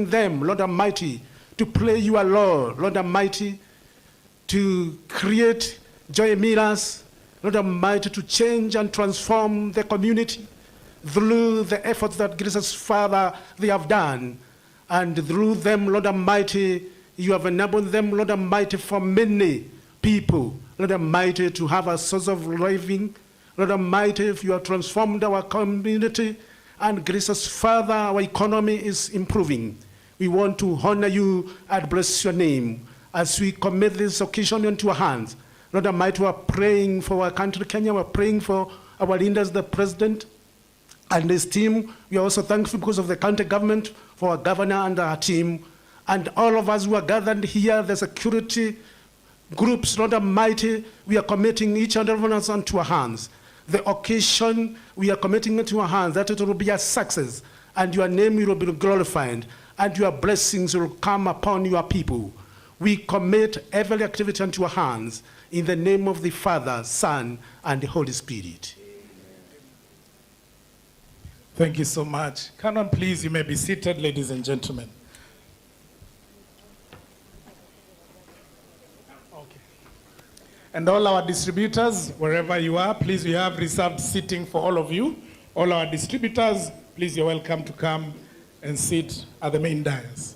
enabling them, Lord Almighty, to play your role, Lord Almighty, to create joy mirrors, Lord Almighty, to change and transform the community through the efforts that gracious Father they have done. And through them, Lord Almighty, you have enabled them, Lord Almighty, for many people, Lord Almighty, to have a source of living. Lord Almighty, if you have transformed our community, and gracious Father, our economy is improving. We want to honor you and bless your name as we commit this occasion into your hands. Lord Almighty, we are praying for our country, Kenya. We are praying for our leaders, the President and his team. We are also thankful because of the county government, for our governor and our team, and all of us who are gathered here, the security groups, Lord Almighty, we are committing each and every one of us into our hands. The occasion, we are committing it to our hands, that it will be a success, and your name will be glorified, and your blessings will come upon your people. We commit every activity into your hands, in the name of the Father, Son, and the Holy Spirit. Thank you so much. Canon, please, you may be seated, ladies and gentlemen. Okay. And all our distributors, wherever you are, please, we have reserved seating for all of you. All our distributors, please, you're welcome to come and sit at the main dais.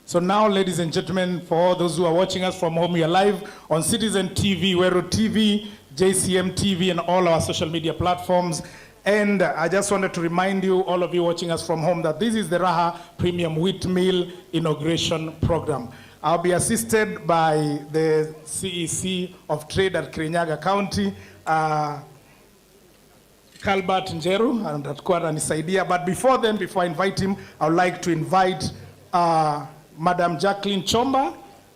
So now, ladies and gentlemen, for all those who are watching us from home, we are live on Citizen TV, Wero TV, JCM TV, and all our social media platforms. And I just wanted to remind you, all of you watching us from home, that this is the Raha Premium Wheat Meal Inauguration Program. I'll be assisted by the CEC of Trade at Kirinyaga County, Calbert Njeru, and atakuwa ananisaidia. But before then, before I invite him, I would like to invite Madam Jacqueline Chomba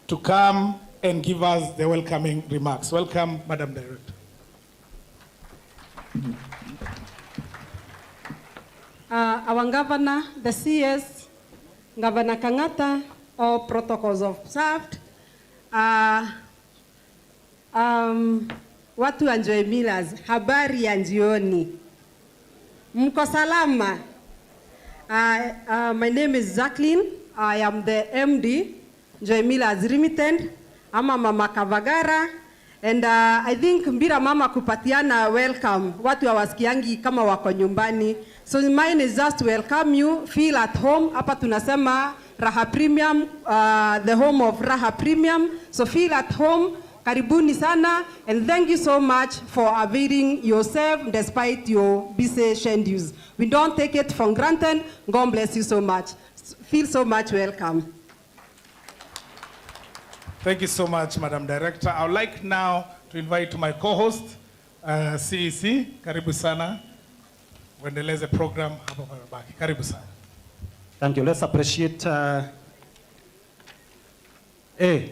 to come and give us the welcoming remarks. Welcome, Madam Director. Our Governor, the CS, Governor Kangata, all protocols observed. Watu enjoy millers, habari ya jioni. Mko salama? My name is Jacqueline. I am the MD, Joy Millers Limited. I'm a Mama Kavagara. And I think mbira mama kupatiana welcome. Watu hawasikiangi kama wako nyumbani. So mine is just to welcome you, feel at home. Hapa tunasema Raha Premium, the home of Raha Premium. So feel at home. Karibuni sana, and thank you so much for availing yourself despite your busy schedules. We don't take it for granted. God bless you so much. Feel so much welcome. Thank you so much, Madam Director. I would like now to invite my co-host, CEC. Karibu sana. Wendeleze program hapo pabaki. Karibu sana. Thank you. Let's appreciate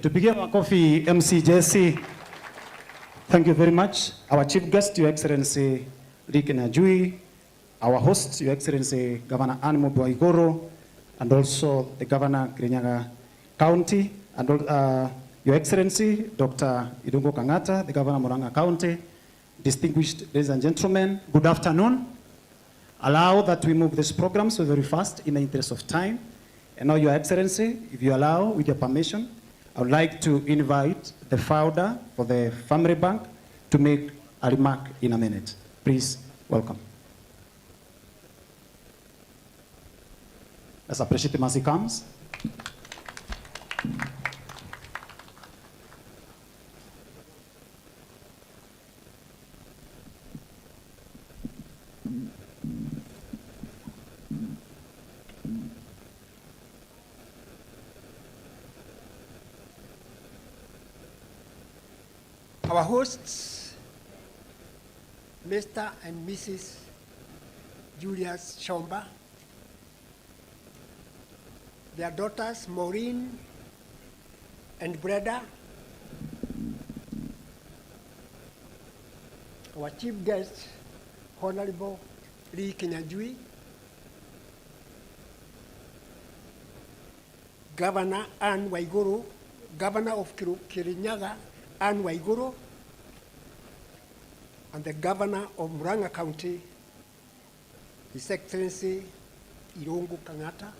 tupigie makofi MCJC. Thank you very much. Our chief guest, Your Excellency Rick Najui, our host, Your Excellency Governor Animo Bwaigoro, and also the Governor Kirinyaga County, and Your Excellency Dr. Idungo Kangata, the Governor Murang'a County. Distinguished ladies and gentlemen, good afternoon. Allow that we move this program so very fast in the interest of time. And now, Your Excellency, if you allow, with your permission, I would like to invite the founder for the Family Bank to make a remark in a minute. Please, welcome. Let's appreciate him as he comes. Our hosts, Mr. and Mrs. Julius Chomba, their daughters, Maureen and Breda, our chief guest, Honorable Lee Kenyajui, Governor Anne Waiguru, Governor of Kirinyaga, Anne Waiguru, and the Governor of Murang'a County, His Excellency Irungu Kangata,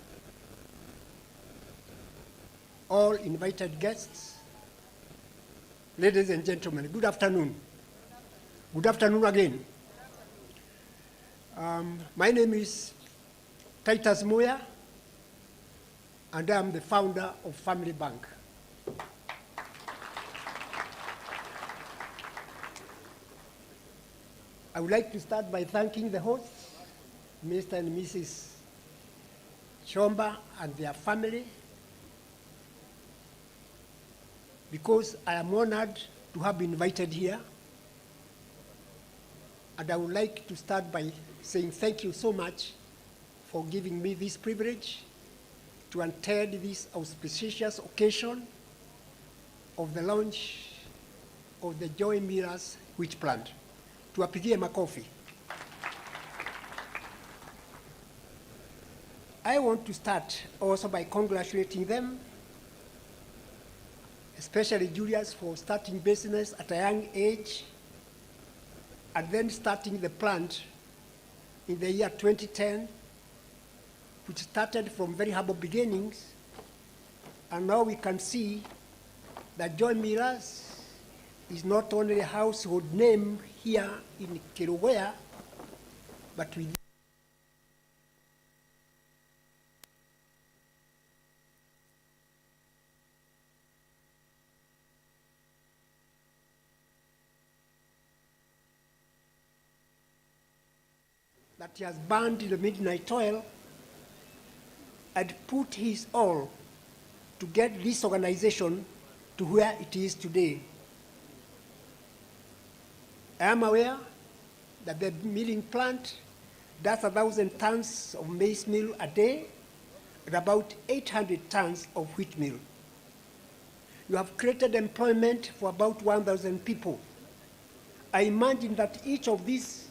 all invited guests, ladies and gentlemen, good afternoon. Good afternoon again. My name is Titus Moya, and I'm the founder of Family Bank. I would like to start by thanking the hosts, Mr. and Mrs. Chomba and their family, because I am honored to have been invited here. And I would like to start by saying thank you so much for giving me this privilege to attend this auspicious occasion of the launch of the Joy Mirrors wheat plant. Tuwapigie makofi. I want to start also by congratulating them, especially Julius, for starting business at a young age and then starting the plant in the year 2010, which started from very humble beginnings. And now we can see that Joy Mirrors is not only a household name here in Kerugoya, but with that he has burned in the midnight oil and put his all to get this organization to where it is today. I am aware that the milling plant does 1,000 tons of maize meal a day and about 800 tons of wheat meal. You have created employment for about 1,000 people. I imagine that each of these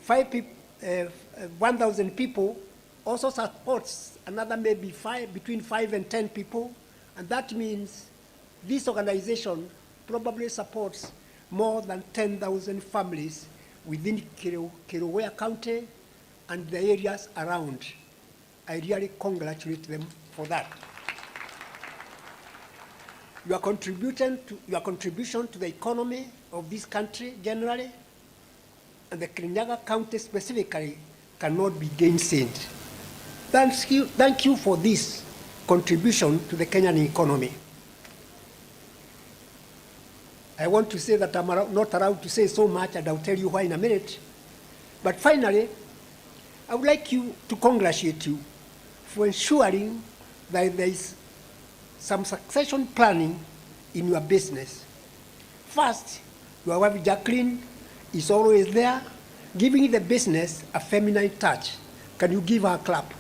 1,000 people also supports another maybe between 5 and 10 people, and that means this organization probably supports more than 10,000 families within Kerugoya County and the areas around. I really congratulate them for that. Your contribution to the economy of this country generally, and the Kirinyaga County specifically, cannot be gainsaid. Thank you for this contribution to the Kenyan economy. I want to say that I'm not allowed to say so much, and I'll tell you why in a minute. But finally, I would like to congratulate you for ensuring that there is some succession planning in your business. First, your wife Jacqueline is always there, giving the business a feminine touch. Can you give her a clap?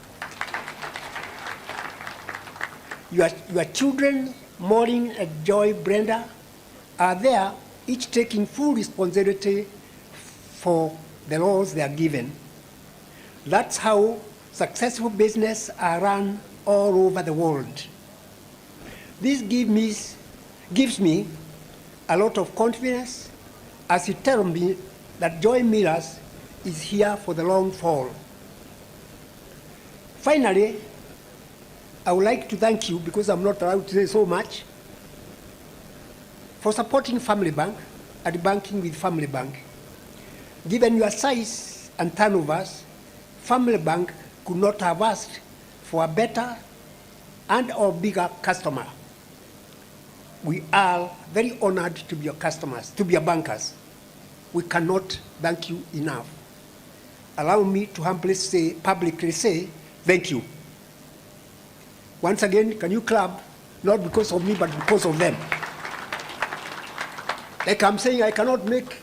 Your children, Maureen and Joy Brenda, are there, each taking full responsibility for the roles they are given. That's how successful business are run all over the world. This gives me a lot of confidence as you tell me that Joy Mirrors is here for the long haul. Finally, I would like to thank you, because I'm not allowed to say so much, for supporting Family Bank and banking with Family Bank. Given your size and turnovers, Family Bank could not have asked for a better and or bigger customer. We are very honored to be your customers, to be your bankers. We cannot thank you enough. Allow me to humbly say, publicly say, thank you. Once again, can you clap? Not because of me, but because of them. Like I'm saying, I cannot make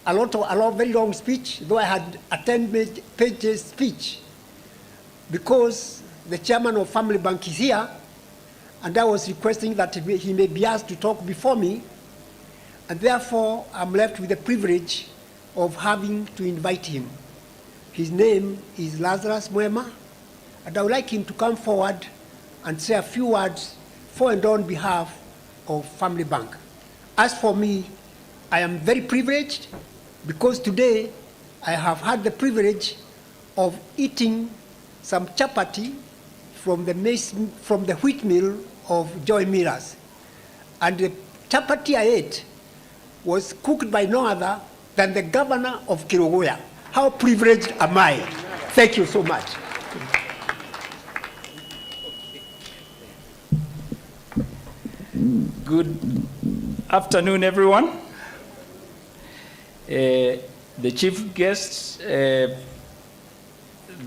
a very long speech, though I had a 10-page speech, because the chairman of Family Bank is here, and I was requesting that he may be asked to talk before me, and therefore I'm left with the privilege of having to invite him. His name is Lazarus Mwema, and I would like him to come forward and say a few words for and on behalf of Family Bank. As for me, I am very privileged because today I have had the privilege of eating some chapati from the wheat mill of Joy Millers. And the chapati I ate was cooked by no other than the governor of Kiruguya. How privileged am I? Thank you so much. Good afternoon, everyone. The chief guests,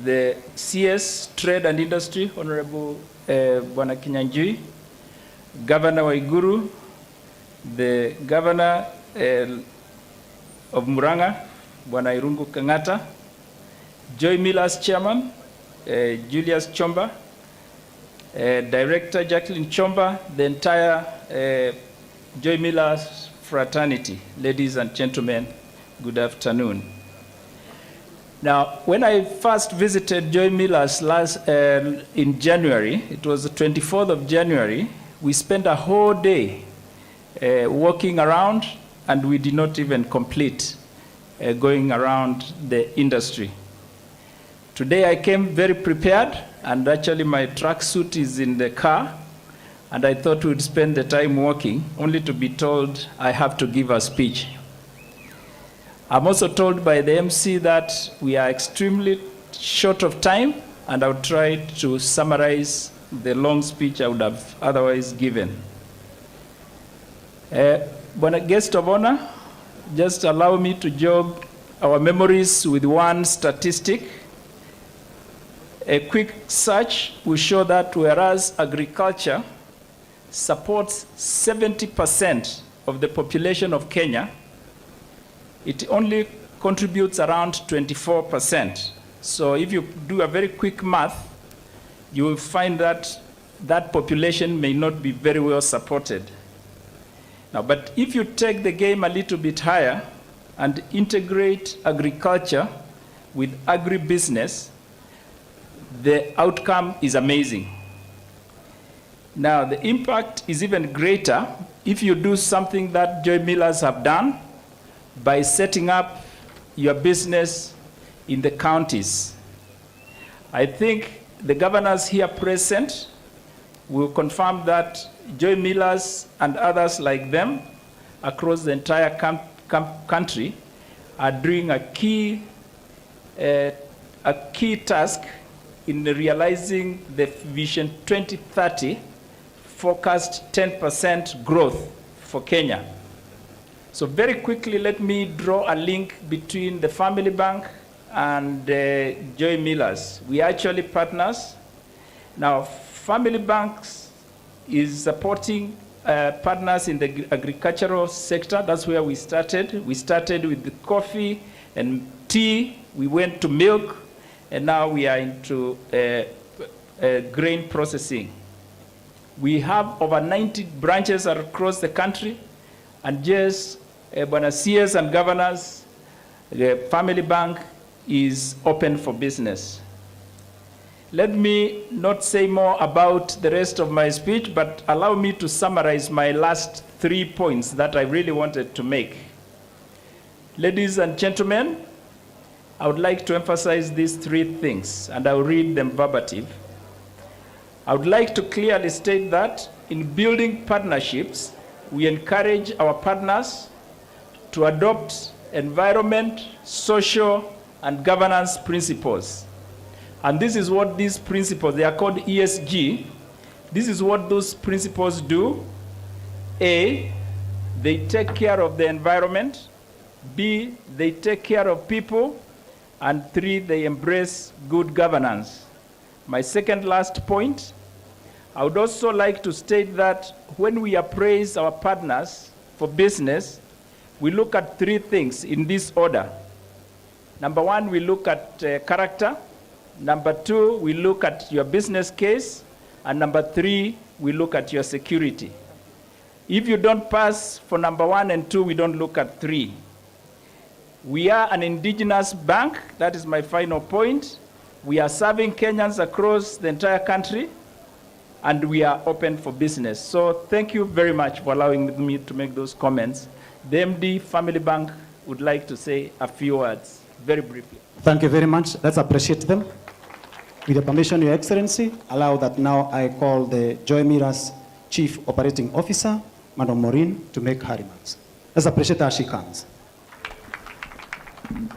the CS Trade and Industry, Honorable Bwana Kinyanjui, Governor Waiguru, the Governor of Muranga, Bwana Irungu Kangata, Joy Millers Chairman, Julius Chomba, Director Jacqueline Chomba, the entire Joy Millers fraternity. Ladies and gentlemen, good afternoon. Now, when I first visited Joy Millers in January, it was the 24th of January, we spent a whole day walking around, and we did not even complete going around the industry. Today I came very prepared, and actually my tracksuit is in the car, and I thought we'd spend the time walking, only to be told I have to give a speech. I'm also told by the MC that we are extremely short of time, and I'll try to summarize the long speech I would have otherwise given. When a guest of honor, just allow me to jog our memories with one statistic. A quick search will show that whereas agriculture supports 70% of the population of Kenya, it only contributes around 24%. So if you do a very quick math, you will find that that population may not be very well supported. Now, but if you take the game a little bit higher and integrate agriculture with agribusiness, the outcome is amazing. Now, the impact is even greater if you do something that Joy Millers have done by setting up your business in the counties. I think the governors here present will confirm that Joy Millers and others like them across the entire country are doing a key task in realizing the Vision 2030 forecast 10% growth for Kenya. So very quickly, let me draw a link between the Family Bank and Joy Millers. We are actually partners. Now, Family Banks is supporting partners in the agricultural sector. That's where we started. We started with the coffee and tea. We went to milk, and now we are into grain processing. We have over 90 branches across the country, and just Bwana CS and governors, the Family Bank is open for business. Let me not say more about the rest of my speech, but allow me to summarize my last 3 points that I really wanted to make. Ladies and gentlemen, I would like to emphasize these 3 things, and I'll read them verbatim. I would like to clearly state that in building partnerships, we encourage our partners to adopt environment, social, and governance principles. And this is what these principles, they are called ESG. This is what those principles do. A, they take care of the environment. B, they take care of people. And 3, they embrace good governance. My second last point, I would also like to state that when we appraise our partners for business, we look at 3 things in this order. Number 1, we look at character. Number 2, we look at your business case. And number 3, we look at your security. If you don't pass for number 1 and 2, we don't look at 3. We are an indigenous bank. That is my final point. We are serving Kenyans across the entire country, and we are open for business. So thank you very much for allowing me to make those comments. The MD Family Bank would like to say a few words. very briefly. Thank you very much. Let's appreciate them. With your permission, Your Excellency, allow that now I call the Joy Miras Chief Operating Officer, Madam Maureen, to make her remarks. Let's appreciate her as she comes. Thank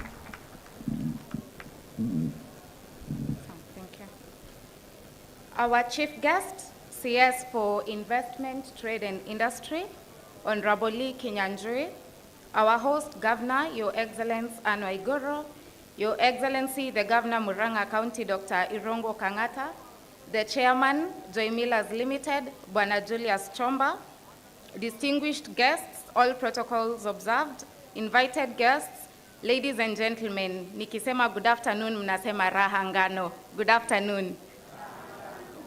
you. Our chief guest, CS for Investment, Trade and Industry, Honorable Lee Kinyanjui, our host governor, Your Excellence Anne Waiguru, Your Excellency the Governor Murang'a County, Dr. Irungu Kang'ata, the Chairman, Joy Millers Limited, Bwana Julius Chomba, distinguished guests, all protocols observed, invited guests, ladies and gentlemen, nikisema good afternoon, mnasema raha ngano. Good afternoon.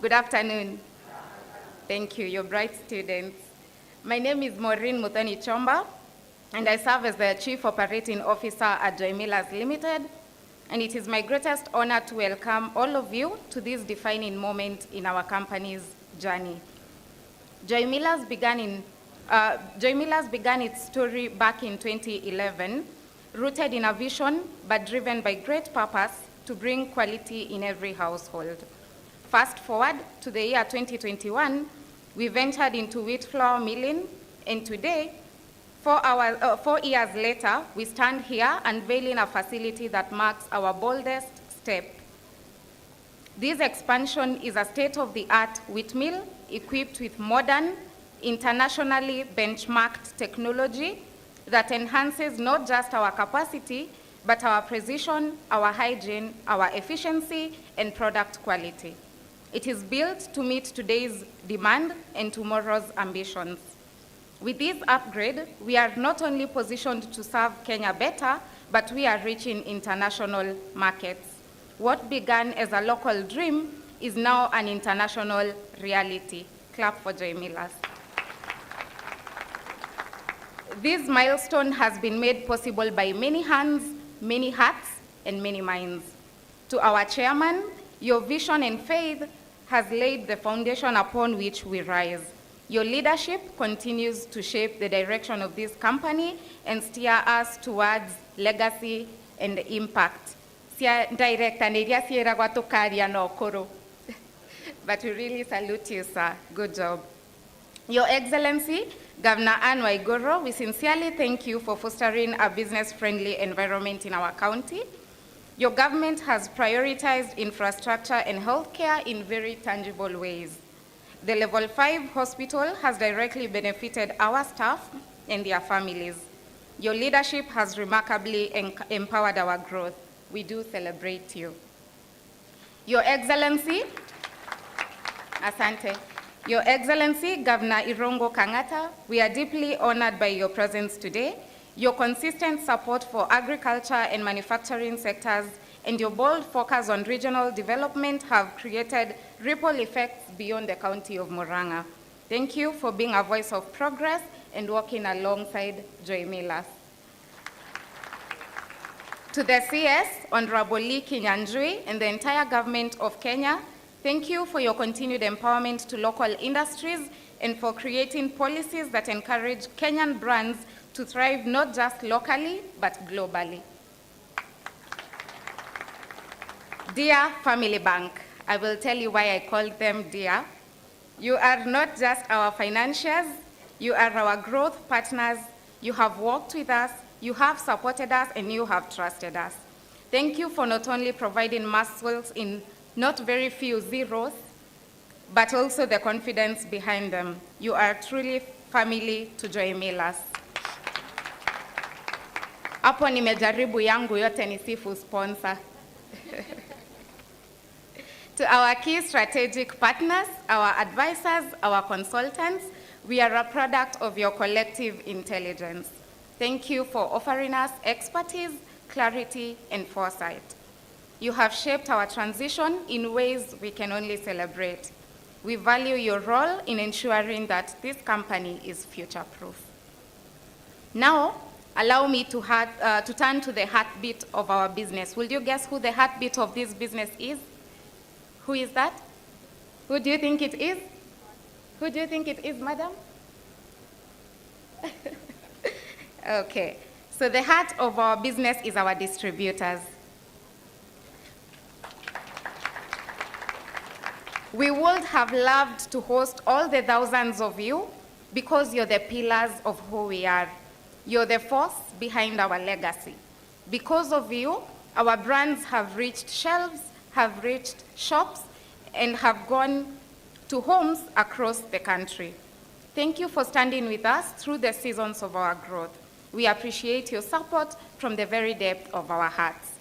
Good afternoon. Thank you, you're bright students. My name is Maureen Muthoni Chomba, and I serve as the Chief Operating Officer at Joy Millers Limited, and it is my greatest honor to welcome all of you to this defining moment in our company's journey. Joy Millers began its story back in 2011, rooted in a vision but driven by great purpose to bring quality in every household. Fast forward to the year 2021, we ventured into wheat flour milling, and today, 4 years later, we stand here unveiling a facility that marks our boldest step. This expansion is a state-of-the-art wheat mill equipped with modern, internationally benchmarked technology that enhances not just our capacity, but our precision, our hygiene, our efficiency, and product quality. It is built to meet today's demand and tomorrow's ambitions. With this upgrade, we are not only positioned to serve Kenya better, but we are reaching international markets. What began as a local dream is now an international reality. Clap for Joy Millers. This milestone has been made possible by many hands, many hearts, and many minds. To our chairman, your vision and faith has laid the foundation upon which we rise. Your leadership continues to shape the direction of this company and steer us towards legacy and impact. But we really salute you, sir. Good job. Your Excellency, Governor Anne Waiguru, we sincerely thank you for fostering a business-friendly environment in our county. Your government has prioritized infrastructure and healthcare in very tangible ways. The Level 5 hospital has directly benefited our staff and their families. Your leadership has remarkably empowered our growth. We do celebrate you. Your Excellency, Asante. Your Excellency, Governor Irungu Kang'ata, we are deeply honored by your presence today. Your consistent support for agriculture and manufacturing sectors and your bold focus on regional development have created ripple effects beyond the county of Murang'a. Thank you for being a voice of progress and working alongside Joy Millers. To the CS, Honorable Lee Kinyanjui, and the entire government of Kenya, thank you for your continued empowerment to local industries and for creating policies that encourage Kenyan brands to thrive not just locally, but globally. Dear Family Bank, I will tell you why I called them dear. You are not just our financiers, you are our growth partners. You have worked with us, you have supported us, and you have trusted us. Thank you for not only providing muscles in not very few zeros, but also the confidence behind them. You are truly family to Joy Millers. Hapo nimejaribu yangu yote nisifu sponsor. To our key strategic partners, our advisors, our consultants, we are a product of your collective intelligence. Thank you for offering us expertise, clarity, and foresight. You have shaped our transition in ways we can only celebrate. We value your role in ensuring that this company is future-proof. Now, allow me to turn to the heartbeat of our business. Will you guess who the heartbeat of this business is? Who is that? Who do you think it is? Who do you think it is, madam? Okay. So the heart of our business is our distributors. We would have loved to host all the thousands of you because you're the pillars of who we are. You're the force behind our legacy. Because of you, our brands have reached shelves, have reached shops, and have gone to homes across the country. Thank you for standing with us through the seasons of our growth. We appreciate your support from the very depth of our hearts.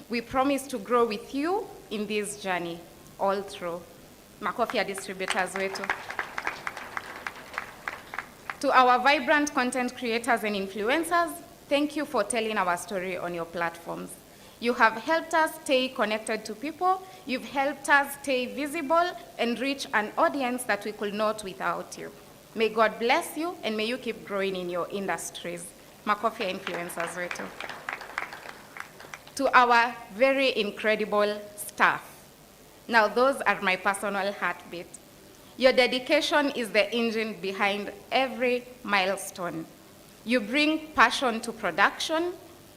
We promise to grow with you in this journey, all through. Makofi ya distributors wetu. To our vibrant content creators and influencers, thank you for telling our story on your platforms. You have helped us stay connected to people, you've helped us stay visible and reach an audience that we could not without you. May God bless you and may you keep growing in your industries. Makofi ya influencers wetu. To our very incredible staff. Now those are my personal heartbeat. Your dedication is the engine behind every milestone. You bring passion to production,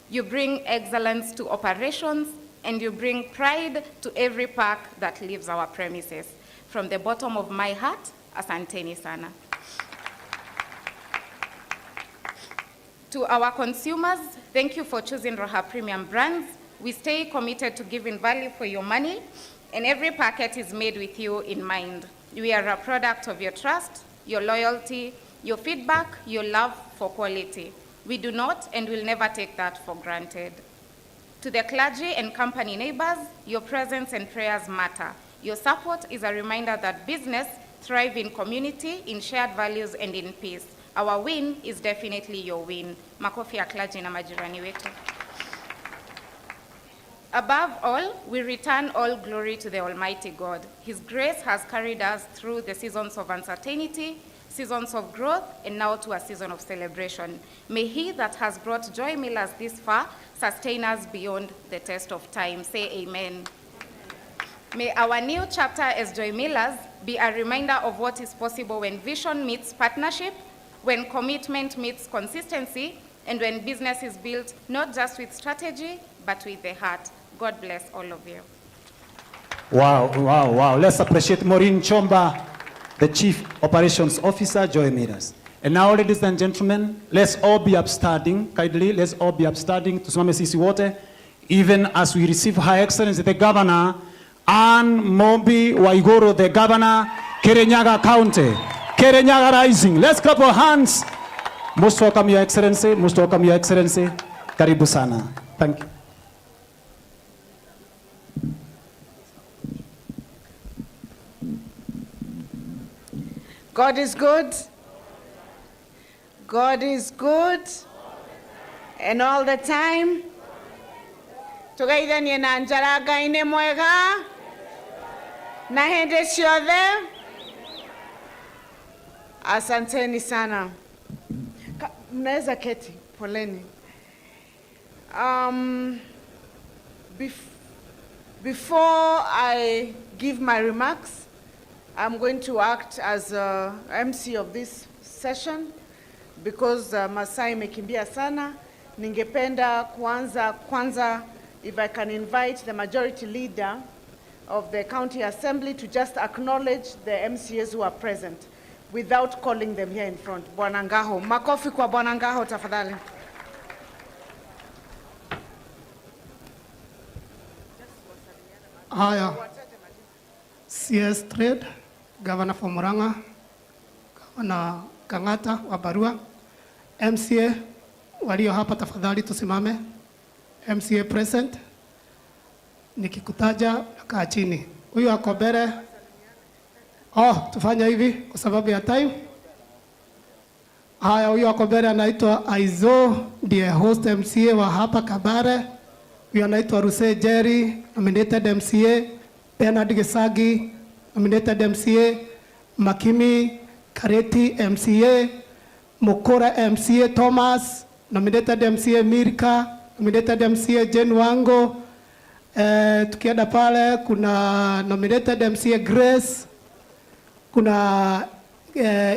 you bring excellence to operations, and you bring pride to every pack that leaves our premises. From the bottom of my heart, asanteni sana. To our consumers, thank you for choosing Raha Premium Brands. We stay committed to giving value for your money, and every packet is made with you in mind. We are a product of your trust, your loyalty, your feedback, your love for quality. We do not and will never take that for granted. To the clergy and company neighbors, your presence and prayers matter. Your support is a reminder that business thrives in community, in shared values, and in peace. Our win is definitely your win. Makofi ya clergy na majirani wetu. Above all, we return all glory to the Almighty God. His grace has carried us through the seasons of uncertainty, seasons of growth, and now to a season of celebration. May He that has brought Joy Millers this far sustain us beyond the test of time. Say amen. May our new chapter as Joy Millers be a reminder of what is possible when vision meets partnership, when commitment meets consistency, and when business is built not just with strategy, but with the heart. God bless all of you. Wow, wow, wow. Let's appreciate Maureen Chomba, the Chief Operations Officer, Joy Millers. And now, ladies and gentlemen, let's all be upstanding, kindly, let's all be upstanding, tusimame sisi wote, even as we receive High Excellency, the Governor, Ann Mombi Waiguru, the Governor, Kirinyaga County, Kirinyaga Rising. Let's clap our hands. Most welcome, Your Excellency. Most welcome, Your Excellency. Karibu sana. Thank you. God is good. God is good. And all the time. Tugaithanie na njara Ngai mwega. Na hende ciothe. Asanteni sana. Mnaweza keti, poleni. Before I give my remarks, I'm going to act as MC of this session because Masai imekimbia sana. Ningependa kwanza, if I can invite the majority leader of the county assembly to just acknowledge the MCAs who are present without calling them here in front. Bwana Ngaho. Makofi kwa Bwana Ngaho tafadhali. Haya. CS Trade, Governor for Murang'a, Governor Kang'ata wa Barua, MCA walio hapa tafadhali tusimame. MCA present. Nikikutaja kaa chini. Huyu ako mbele. Tufanya hivi kwa sababu ya time. Haya, huyu ako mbele anaitwa Aizo, ndiye host MCA wa hapa Kabare. Huyu anaitwa Ruse Jerry, nominated MCA. Bernard Gesagi, nominated MCA. Makimi Kareti, MCA. Mukora, MCA. Thomas, nominated MCA. Mirka, nominated MCA. Jen Wango. Tukienda pale kuna nominated MCA Grace. Kuna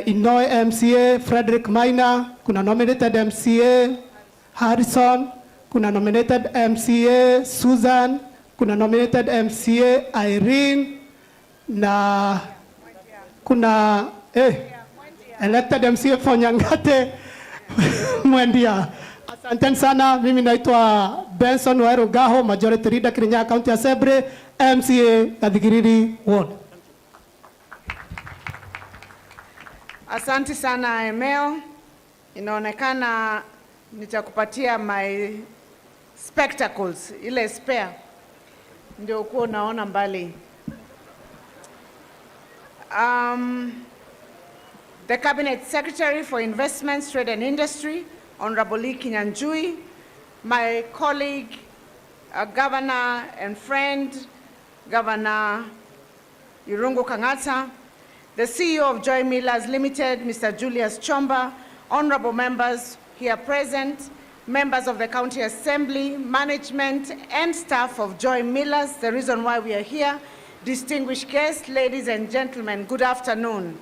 Inoi MCA Frederick Maina. Kuna nominated MCA Harrison, kuna nominated MCA Susan, kuna nominated MCA Irene, na kuna elected MCA Fonyangate Mwendia. Asante sana, mimi naitwa Benson Wairo Gaho, Majority Leader Kirinyaga County Assembly, MCA Kadhigiriri Ward. Asante sana Emeo. Inaonekana nitakupatia my spectacles, ile spare. Ndio uko unaona mbali. The Cabinet Secretary for Investments, Trade and Industry, Honorable Kinyanjui, my colleague, Governor and friend, Governor Irungu Kangata, the CEO of Joy Millers Limited, Mr. Julius Chomba, honorable members here present, members of the County Assembly, management and staff of Joy Millers, the reason why we are here, distinguished guests, ladies and gentlemen, good afternoon.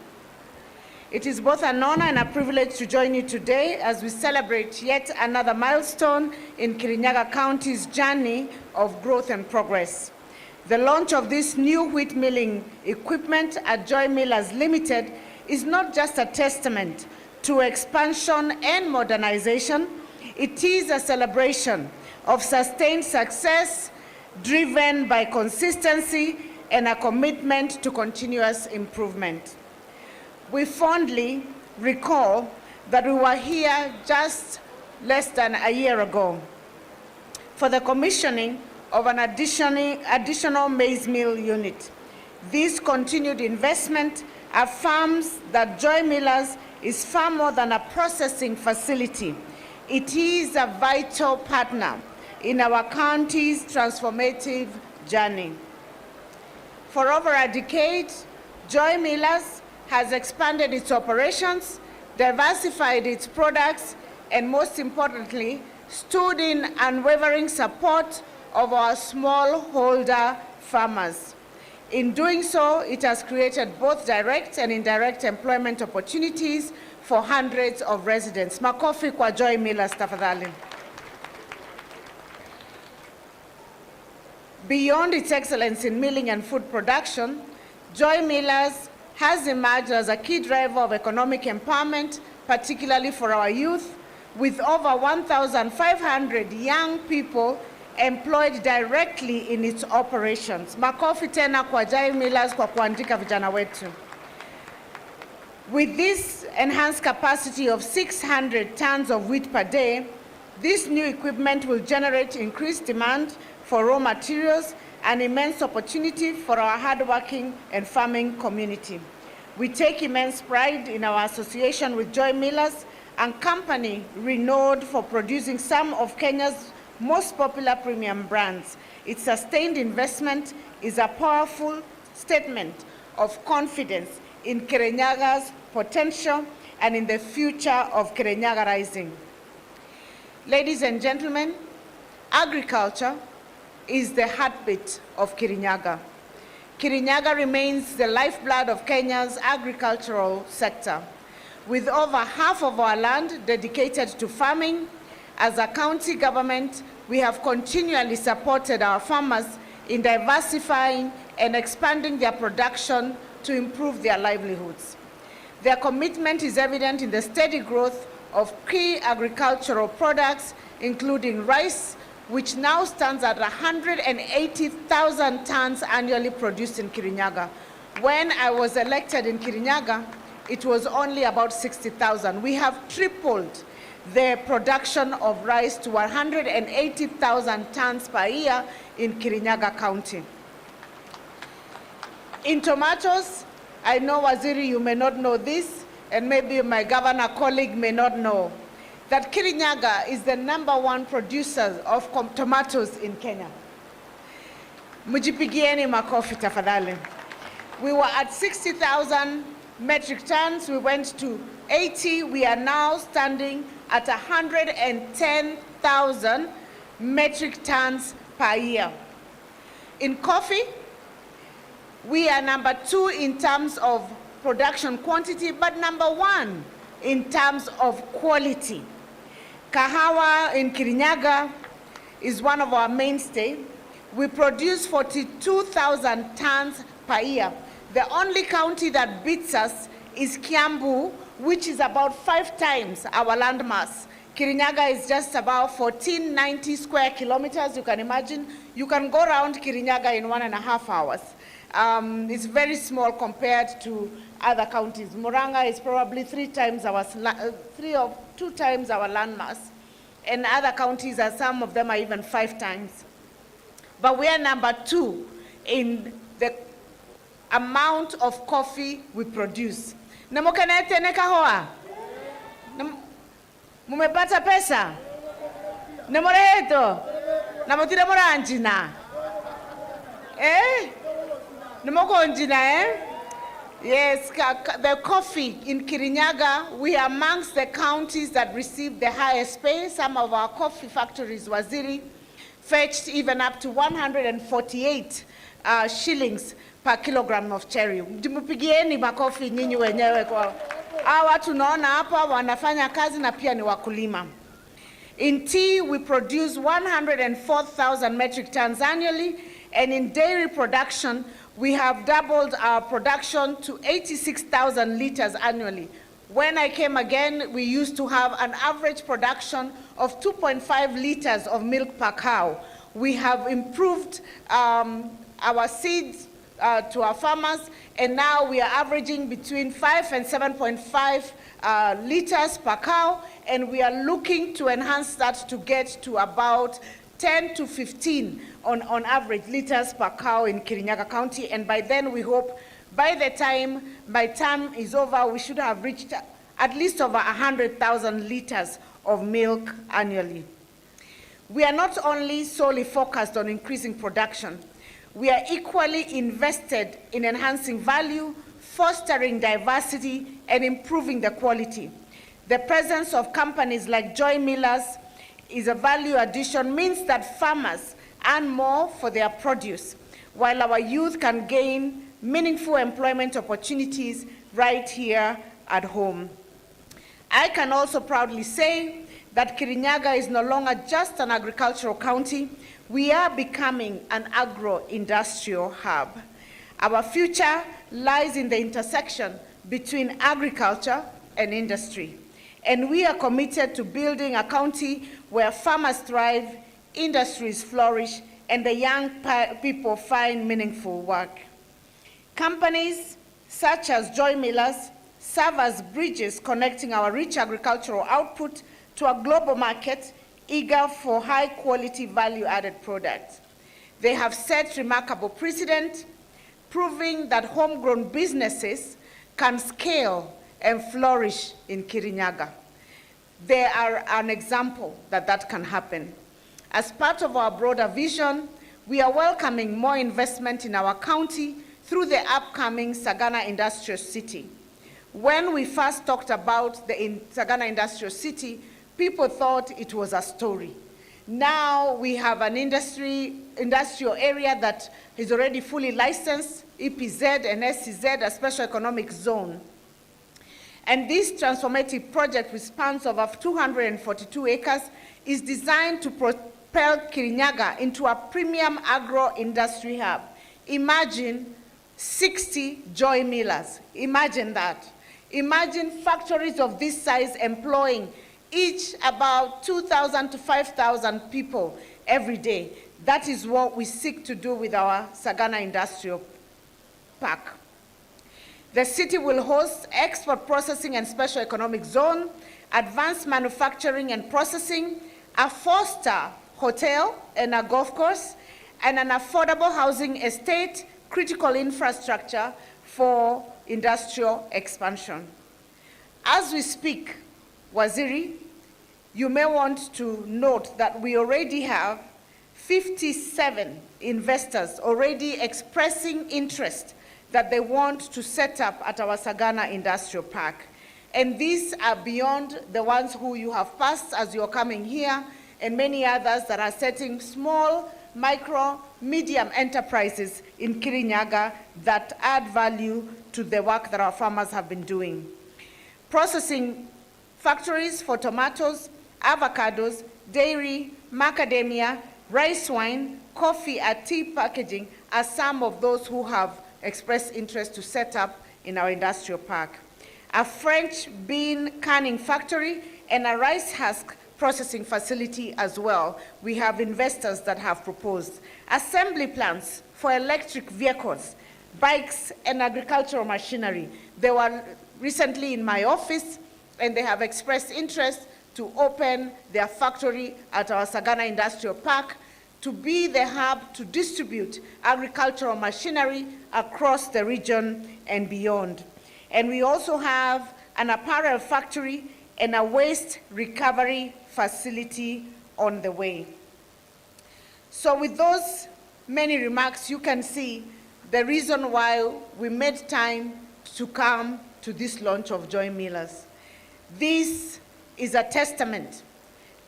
It is both an honor and a privilege to join you today as we celebrate yet another milestone in Kirinyaga County's journey of growth and progress. The launch of this new wheat milling equipment at Joy Millers Limited is not just a testament to expansion and modernization, it is a celebration of sustained success driven by consistency and a commitment to continuous improvement. We fondly recall that we were here just less than a year ago for the commissioning of an additional maize mill unit. This continued investment affirms that Joy Millers is far more than a processing facility. It is a vital partner in our county's transformative journey. For over a decade, Joy Millers has expanded its operations, diversified its products, and most importantly, stood in unwavering support of our smallholder farmers. In doing so, it has created both direct and indirect employment opportunities for hundreds of residents. Makofi kwa Joy Millers tafadhali. Beyond its excellence in milling and food production, Joy Millers has emerged as a key driver of economic empowerment, particularly for our youth, with over 1,500 young people employed directly in its operations. Makofi tena kwa Joy Millers kwa kuandika vijana wetu. With this enhanced capacity of 600 tons of wheat per day, this new equipment will generate increased demand for raw materials, an immense opportunity for our hardworking and farming community. We take immense pride in our association with Joy Millers, a company renowned for producing some of Kenya's most popular premium brands. Its sustained investment is a powerful statement of confidence in Kirinyaга's potential and in the future of Kirinyaga Rising. Ladies and gentlemen, agriculture is the heartbeat of Kirinyaga. Kirinyaga remains the lifeblood of Kenya's agricultural sector. With over half of our land dedicated to farming, as a county government, we have continually supported our farmers in diversifying and expanding their production to improve their livelihoods. Their commitment is evident in the steady growth of key agricultural products, including rice, which now stands at 180,000 tons annually produced in Kirinyaga. When I was elected in Kirinyaga, it was only about 60,000. We have tripled the production of rice to 180,000 tons per year in Kirinyaga County. In tomatoes, I know, Waziri, you may not know this, and maybe my governor colleague may not know, that Kirinyaga is the #1 producer of tomatoes in Kenya. Mujipigieni makofi tafadhali. We were at 60,000 metric tons, we went to 80, we are now standing at 110,000 metric tons per year. In coffee, we are #2 in terms of production quantity, but #1 in terms of quality. Kahawa in Kirinyaga is one of our mainstay. We produce 42,000 tons per year. The only county that beats us is Kiambu, which is about 5 times our landmass. Kirinyaga is just about 1490 square kilometers. You can imagine, you can go around Kirinyaga in 1.5 hours. It's very small compared to other counties. Muranga is probably 2 times our landmass. And other counties, some of them are even 5 times. But we are number 2 in the amount of coffee we produce. Namukanete ne kahoa? Mumepata pesa? Namoreto? Namotire moranjina? Namokonjina, Yes, the coffee in Kirinyaga, we are amongst the counties that receive the highest pay. Some of our coffee factories, Waziri, fetched even up to 148 shillings per kilogram of cherry. Mpigieni makofi nyinyi wenyewe kwa hawa tunaona hapa wanafanya kazi na pia ni wakulima. In tea, we produce 104,000 metric tons annually, and in dairy production, we have doubled our production to 86,000 liters annually. When I came again, we used to have an average production of 2.5 liters of milk per cow. We have improved our seeds to our farmers, and now we are averaging between 5 and 7.5 liters per cow, and we are looking to enhance that to get to about 10 to 15 on average liters per cow in Kirinyaga County, and by then we hope by the time my term is over, we should have reached at least over 100,000 liters of milk annually. We are not only solely focused on increasing production, we are equally invested in enhancing value, fostering diversity, and improving the quality. The presence of companies like Joy Millers is a value addition, means that farmers earn more for their produce, while our youth can gain meaningful employment opportunities right here at home. I can also proudly say that Kirinyaga is no longer just an agricultural county. We are becoming an agro-industrial hub. Our future lies in the intersection between agriculture and industry. And we are committed to building a county where farmers thrive, industries flourish, and the young people find meaningful work. Companies such as Joy Millers serve as bridges connecting our rich agricultural output to a global market eager for high-quality value-added products. They have set remarkable precedent, proving that homegrown businesses can scale and flourish in Kirinyaga. They are an example that that can happen. As part of our broader vision, we are welcoming more investment in our county through the upcoming Sagana Industrial City. When we first talked about the Sagana Industrial City, people thought it was a story. Now we have an industrial area that is already fully licensed, EPZ and SCZ, a special economic zone. And this transformative project, with spans of 242 acres, is designed to propel Kirinyaga into a premium agro-industry hub. Imagine 60 Joy Millers. Imagine that. Imagine factories of this size employing each about 2,000 to 5,000 people every day. That is what we seek to do with our Sagana Industrial Park. The city will host export processing and special economic zone, advanced manufacturing and processing, a 4-star hotel and a golf course, and an affordable housing estate, critical infrastructure for industrial expansion. As we speak, Waziri, you may want to note that we already have 57 investors already expressing interest that they want to set up at our Sagana Industrial Park. And these are beyond the ones who you have passed as you're coming here, and many others that are setting small, micro, medium enterprises in Kirinyaga that add value to the work that our farmers have been doing. Processing factories for tomatoes avocados, dairy, macadamia, rice wine, coffee, and tea packaging are some of those who have expressed interest to set up in our industrial park. A French bean canning factory and a rice husk processing facility as well. We have investors that have proposed. Assembly plants for electric vehicles, bikes, and agricultural machinery. They were recently in my office, and they have expressed interest to open their factory at our Sagana Industrial Park to be the hub to distribute agricultural machinery across the region and beyond. And we also have an apparel factory and a waste recovery facility on the way. So with those many remarks, you can see the reason why we made time to come to this launch of Joy Millers. This is a testament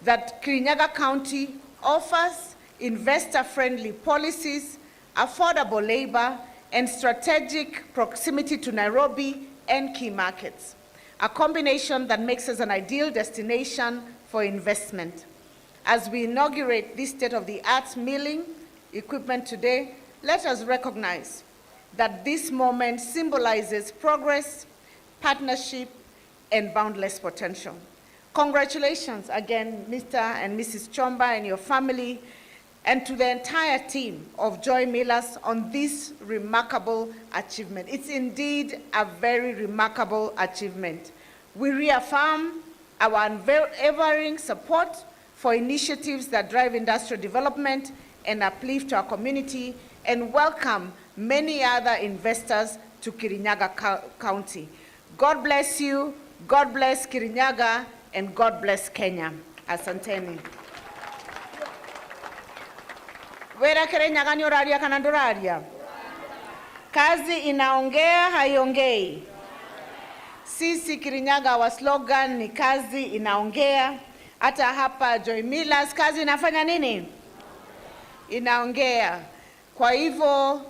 that Kirinyaga County offers investor-friendly policies, affordable labor, and strategic proximity to Nairobi and key markets, a combination that makes us an ideal destination for investment. As we inaugurate this state-of-the-art milling equipment today, let us recognize that this moment symbolizes progress, partnership, and boundless potential. Congratulations again, Mr. and Mrs. Chomba and your family, and to the entire team of Joy Millers on this remarkable achievement. It's indeed a very remarkable achievement. We reaffirm our unwavering support for initiatives that drive industrial development and uplift our community, and welcome many other investors to Kirinyaga County. God bless you, God bless Kirinyaga, and God bless Kenya. Asanteni. Wera Kirinyaga ni oraria kana ndoraria? Kazi inaongea haiongei. Sisi Kirinyaga wa slogan ni kazi inaongea. Hata hapa Joy Millers kazi inafanya nini? Inaongea. Kwa hivyo,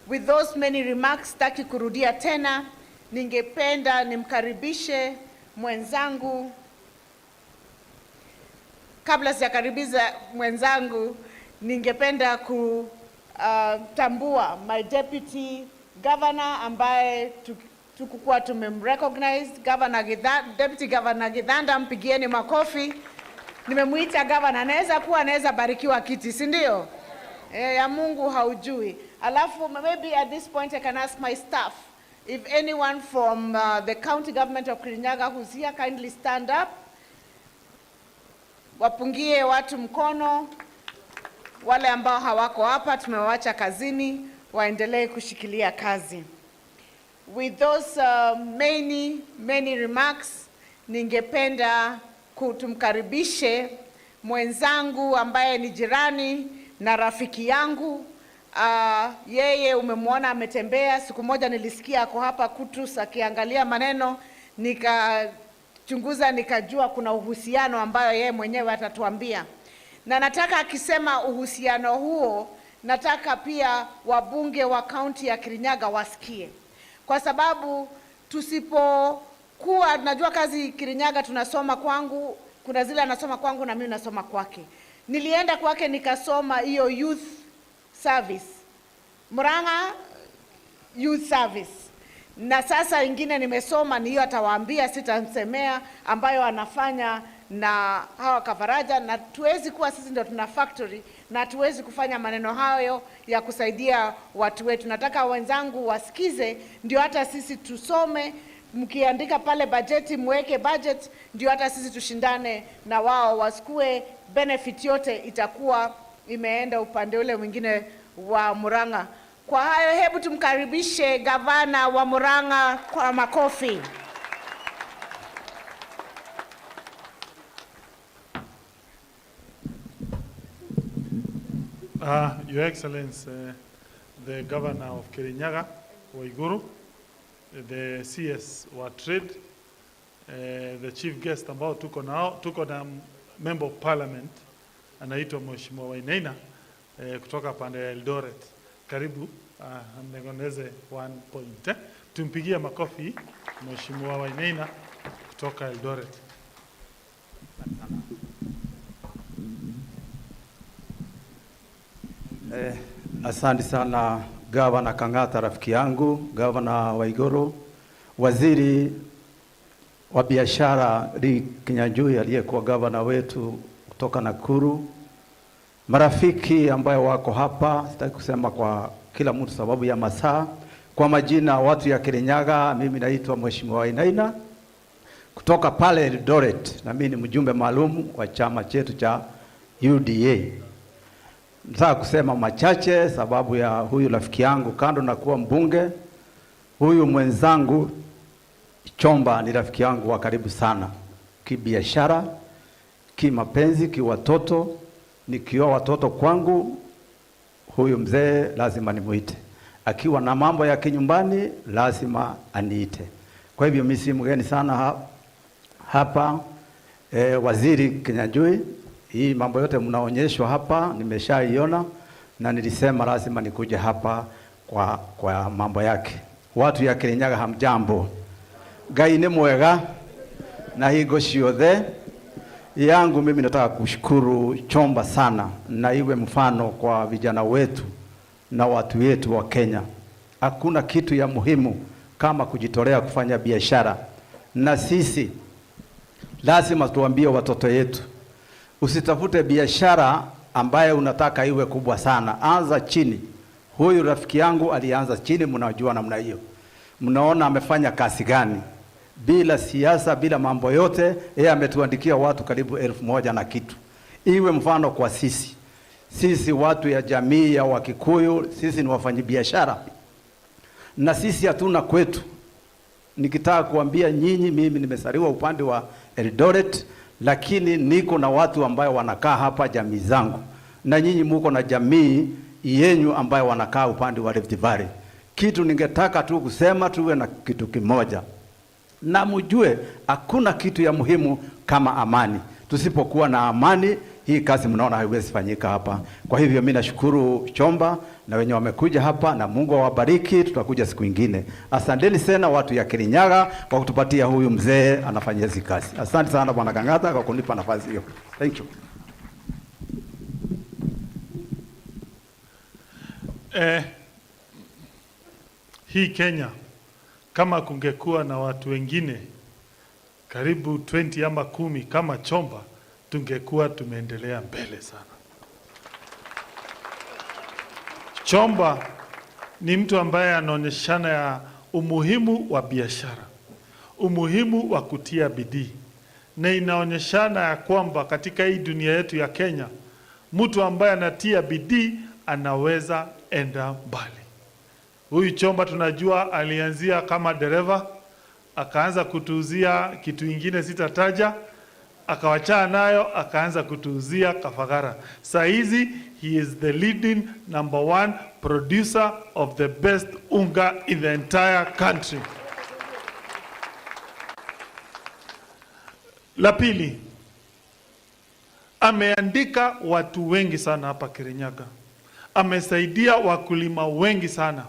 with those many remarks, sitaki kurudia tena, ningependa nimkaribishe mwenzangu. Kabla sijakaribiza mwenzangu, ningependa kutambua my deputy governor ambaye tukukua tumemrecognize, Deputy Governor Githanda, mpigieni makofi. Nimemuita governor, anaweza barikiwa kiti, si ndio? Ya Mungu haujui. Alafu maybe at this point I can ask my staff if anyone from the county government of Kirinyaga who's here kindly stand up. Wapungie watu mkono. Wale ambao hawako hapa tumewacha kazini waendelee kushikilia kazi. With those many remarks, ningependa kutumkaribishe mwenzangu ambaye ni jirani na rafiki yangu. Yeye umemwona ametembea, siku moja nilisikia ako hapa Kutus akiangalia maneno, nikachunguza nikajua kuna uhusiano ambayo yeye mwenyewe atatuambia. Na nataka akisema uhusiano huo, nataka pia wabunge wa kaunti ya Kirinyaga wasikie. Kwa sababu tusipokuwa, najua kazi Kirinyaga tunasoma kwangu, kuna zile anasoma kwangu na mimi nasoma kwake. Nilienda kwake nikasoma hiyo youth service, Murang'a youth service. Na sasa ingine nimesoma ni hiyo atawaambia, sitamsemea, ambayo anafanya na hawa Kavaraja, na tuwezi kuwa sisi ndio tuna factory na tuwezi kufanya maneno hayo ya kusaidia watu wetu. Nataka wenzangu wasikize, ndio hata sisi tusome, mkiandika pale bajeti mweke budget, ndio hata sisi tushindane na wao, wasikue benefit yote itakuwa imeenda upande ule mwingine wa Murang'a. Kwa hayo hebu tumkaribishe gavana wa Murang'a kwa makofi. Your Excellency, the Governor of Kirinyaga, Waiguru, the CS wa Trade, the Chief Guest ambao tuko na Member of Parliament, anaitwa Mheshimiwa Wainaina kutoka pande ya Eldoret. Karibu, amnegoneze 1 point. Tumpigie makofi Mheshimiwa Wainaina kutoka Eldoret. Asante sana Gavana Kang'ata, rafiki yangu, Gavana Waiguru, Waziri wa biashara Kinyanjui aliyekuwa gavana wetu kutoka Nakuru, marafiki ambayo wako hapa, sitaki kusema kwa kila mtu sababu ya masaa. Kwa majina watu ya Kirinyaga, mimi naitwa Mheshimiwa Wainaina kutoka pale Eldoret, na mimi ni mjumbe maalum wa chama chetu cha UDA. Nataka kusema machache sababu ya huyu rafiki yangu, kando na kuwa mbunge, huyu mwenzangu Chomba ni rafiki yangu wa karibu sana, kibiashara, kimapenzi, kiwatoto. Nikiwa watoto kwangu, huyu mzee lazima nimuite. Akiwa na mambo ya kinyumbani lazima aniite. Kwa hivyo mimi si mgeni sana hapa. Waziri Kinyanjui, hii mambo yote mnaonyeshwa hapa nimeshaiona, na nilisema lazima nikuje hapa kwa mambo yake. Watu ya Kirinyaga hamjambo. Ngai ni mwega na higo ciothe yangu. Mimi nataka kushukuru Chomba sana, na iwe mfano kwa vijana wetu na watu wetu wa Kenya. Hakuna kitu ya muhimu kama kujitolea kufanya biashara, na sisi lazima tuambie watoto yetu, usitafute biashara ambaye unataka iwe kubwa sana, anza chini. Huyu rafiki yangu alianza chini, mnajua namna hiyo. Mnaona amefanya kazi gani? Bila siasa, bila mambo yote, yeye ametuandikia watu karibu 1,000 na kitu. Iwe mfano kwa sisi. Sisi watu ya jamii ya Wakikuyu, sisi ni wafanyabiashara. Na sisi hatuna kwetu. Nikitaka kuambia nyinyi, mimi nimesaliwa upande wa Eldoret, lakini niko na watu ambao wanakaa hapa, jamii zangu. Na nyinyi muko na jamii yenyu ambayo wanakaa upande wa Rift Valley. Kitu ningetaka tu kusema, tuwe na kitu kimoja. Na mjue hakuna kitu ya muhimu kama amani. Tusipokuwa na amani, hii kazi mnaona haiwezi fanyika hapa. Kwa hivyo mimi nashukuru Chomba na wenye wamekuja hapa, na Mungu awabariki. Tutakuja siku nyingine. Asanteni sana watu ya Kirinyaga kwa kutupatia huyu mzee anafanya hizi kazi. Asante sana Bwana Kang'ata kwa kunipa nafasi hiyo. Thank you. Hii Kenya kama kungekuwa na watu wengine karibu 20 ama 10 kama Chomba, tungekuwa tumeendelea mbele sana. Chomba ni mtu ambaye anaonyeshana ya umuhimu wa biashara, umuhimu wa kutia bidii, na inaonyeshana ya kwamba katika hii dunia yetu ya Kenya, mtu ambaye anatia bidii anaweza enda mbali. Huyu Chomba tunajua alianzia kama dereva, akaanza kutuuzia kitu ingine sitataja, akawachana nayo, akaanza kutuuzia Kafagara. Saa hizi he is the leading #1 producer of the best unga in the entire country. La pili, ameandika watu wengi sana hapa Kirinyaga. Amesaidia wakulima wengi sana.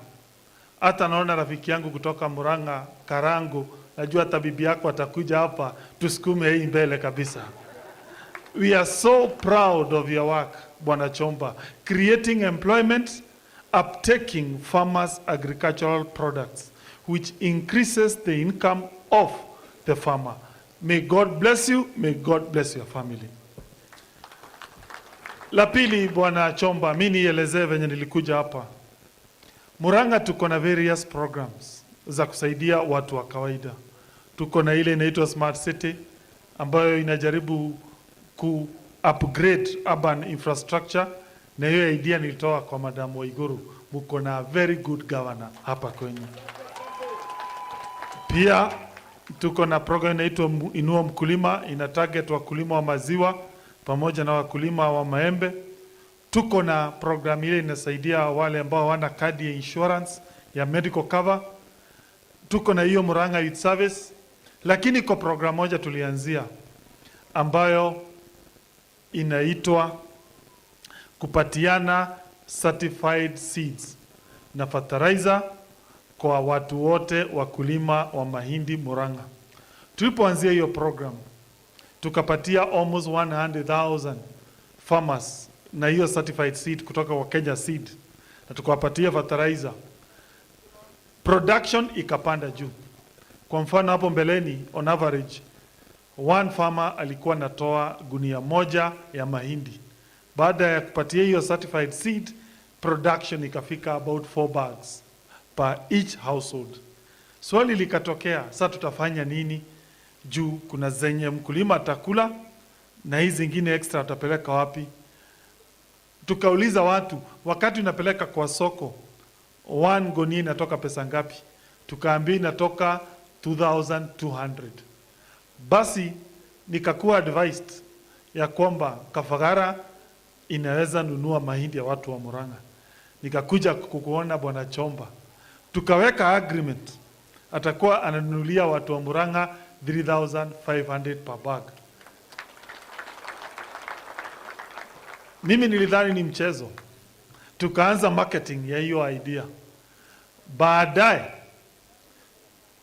Hata naona rafiki yangu kutoka Murang'a, Karangu, najua hata bibi yako atakuja hapa tusukume hii mbele kabisa. We are so proud of your work, Bwana Chomba, creating employment, uptaking farmers' agricultural products, which increases the income of the farmer. May God bless you, may God bless your family. La pili, Bwana Chomba, mimi nielezee venye nilikuja hapa. Murang'a tuko na various programs za kusaidia watu wa kawaida. Tuko na ile inaitwa Smart City ambayo inajaribu ku-upgrade urban infrastructure, na hiyo idea nilitoa kwa Madam Waiguru. Muko na very good governor hapa kwenye. Pia tuko na program inaitwa Inua Mkulima, ina target wakulima wa maziwa pamoja na wakulima wa maembe. Tuko na program ile inasaidia wale ambao hawana kadi ya insurance ya medical cover. Tuko na hiyo Murang'a Youth Service, lakini kwa program moja tulianzia ambayo inaitwa kupatiana certified seeds na fertilizer kwa watu wote wakulima wa mahindi Murang'a. Tulipoanzia hiyo program tukapatia almost 100,000 farmers na hiyo certified seed kutoka kwa Kenya Seed na tukawapatia fertilizer, production ikapanda juu. Kwa mfano hapo mbeleni, on average, one farmer alikuwa natoa gunia moja ya mahindi. Baada ya kupatia hiyo certified seed, production ikafika about 4 bags per each household. Swali likatokea, sasa tutafanya nini? Juu kuna zenye mkulima atakula na hizi zingine extra atapeleka wapi? Tukauliza watu, wakati unapeleka kwa soko, one gunia inatoka pesa ngapi? Tukaambia inatoka 2,200. Basi nikakuwa advised ya kwamba Kafagara inaweza nunua mahindi ya watu wa Murang'a. Nikakuja kukuona Bwana Chomba, tukaweka agreement, atakuwa ananunulia watu wa Murang'a 3,500 per bag. Mimi nilidhani ni mchezo. Tukaanza marketing ya hiyo idea. Baadaye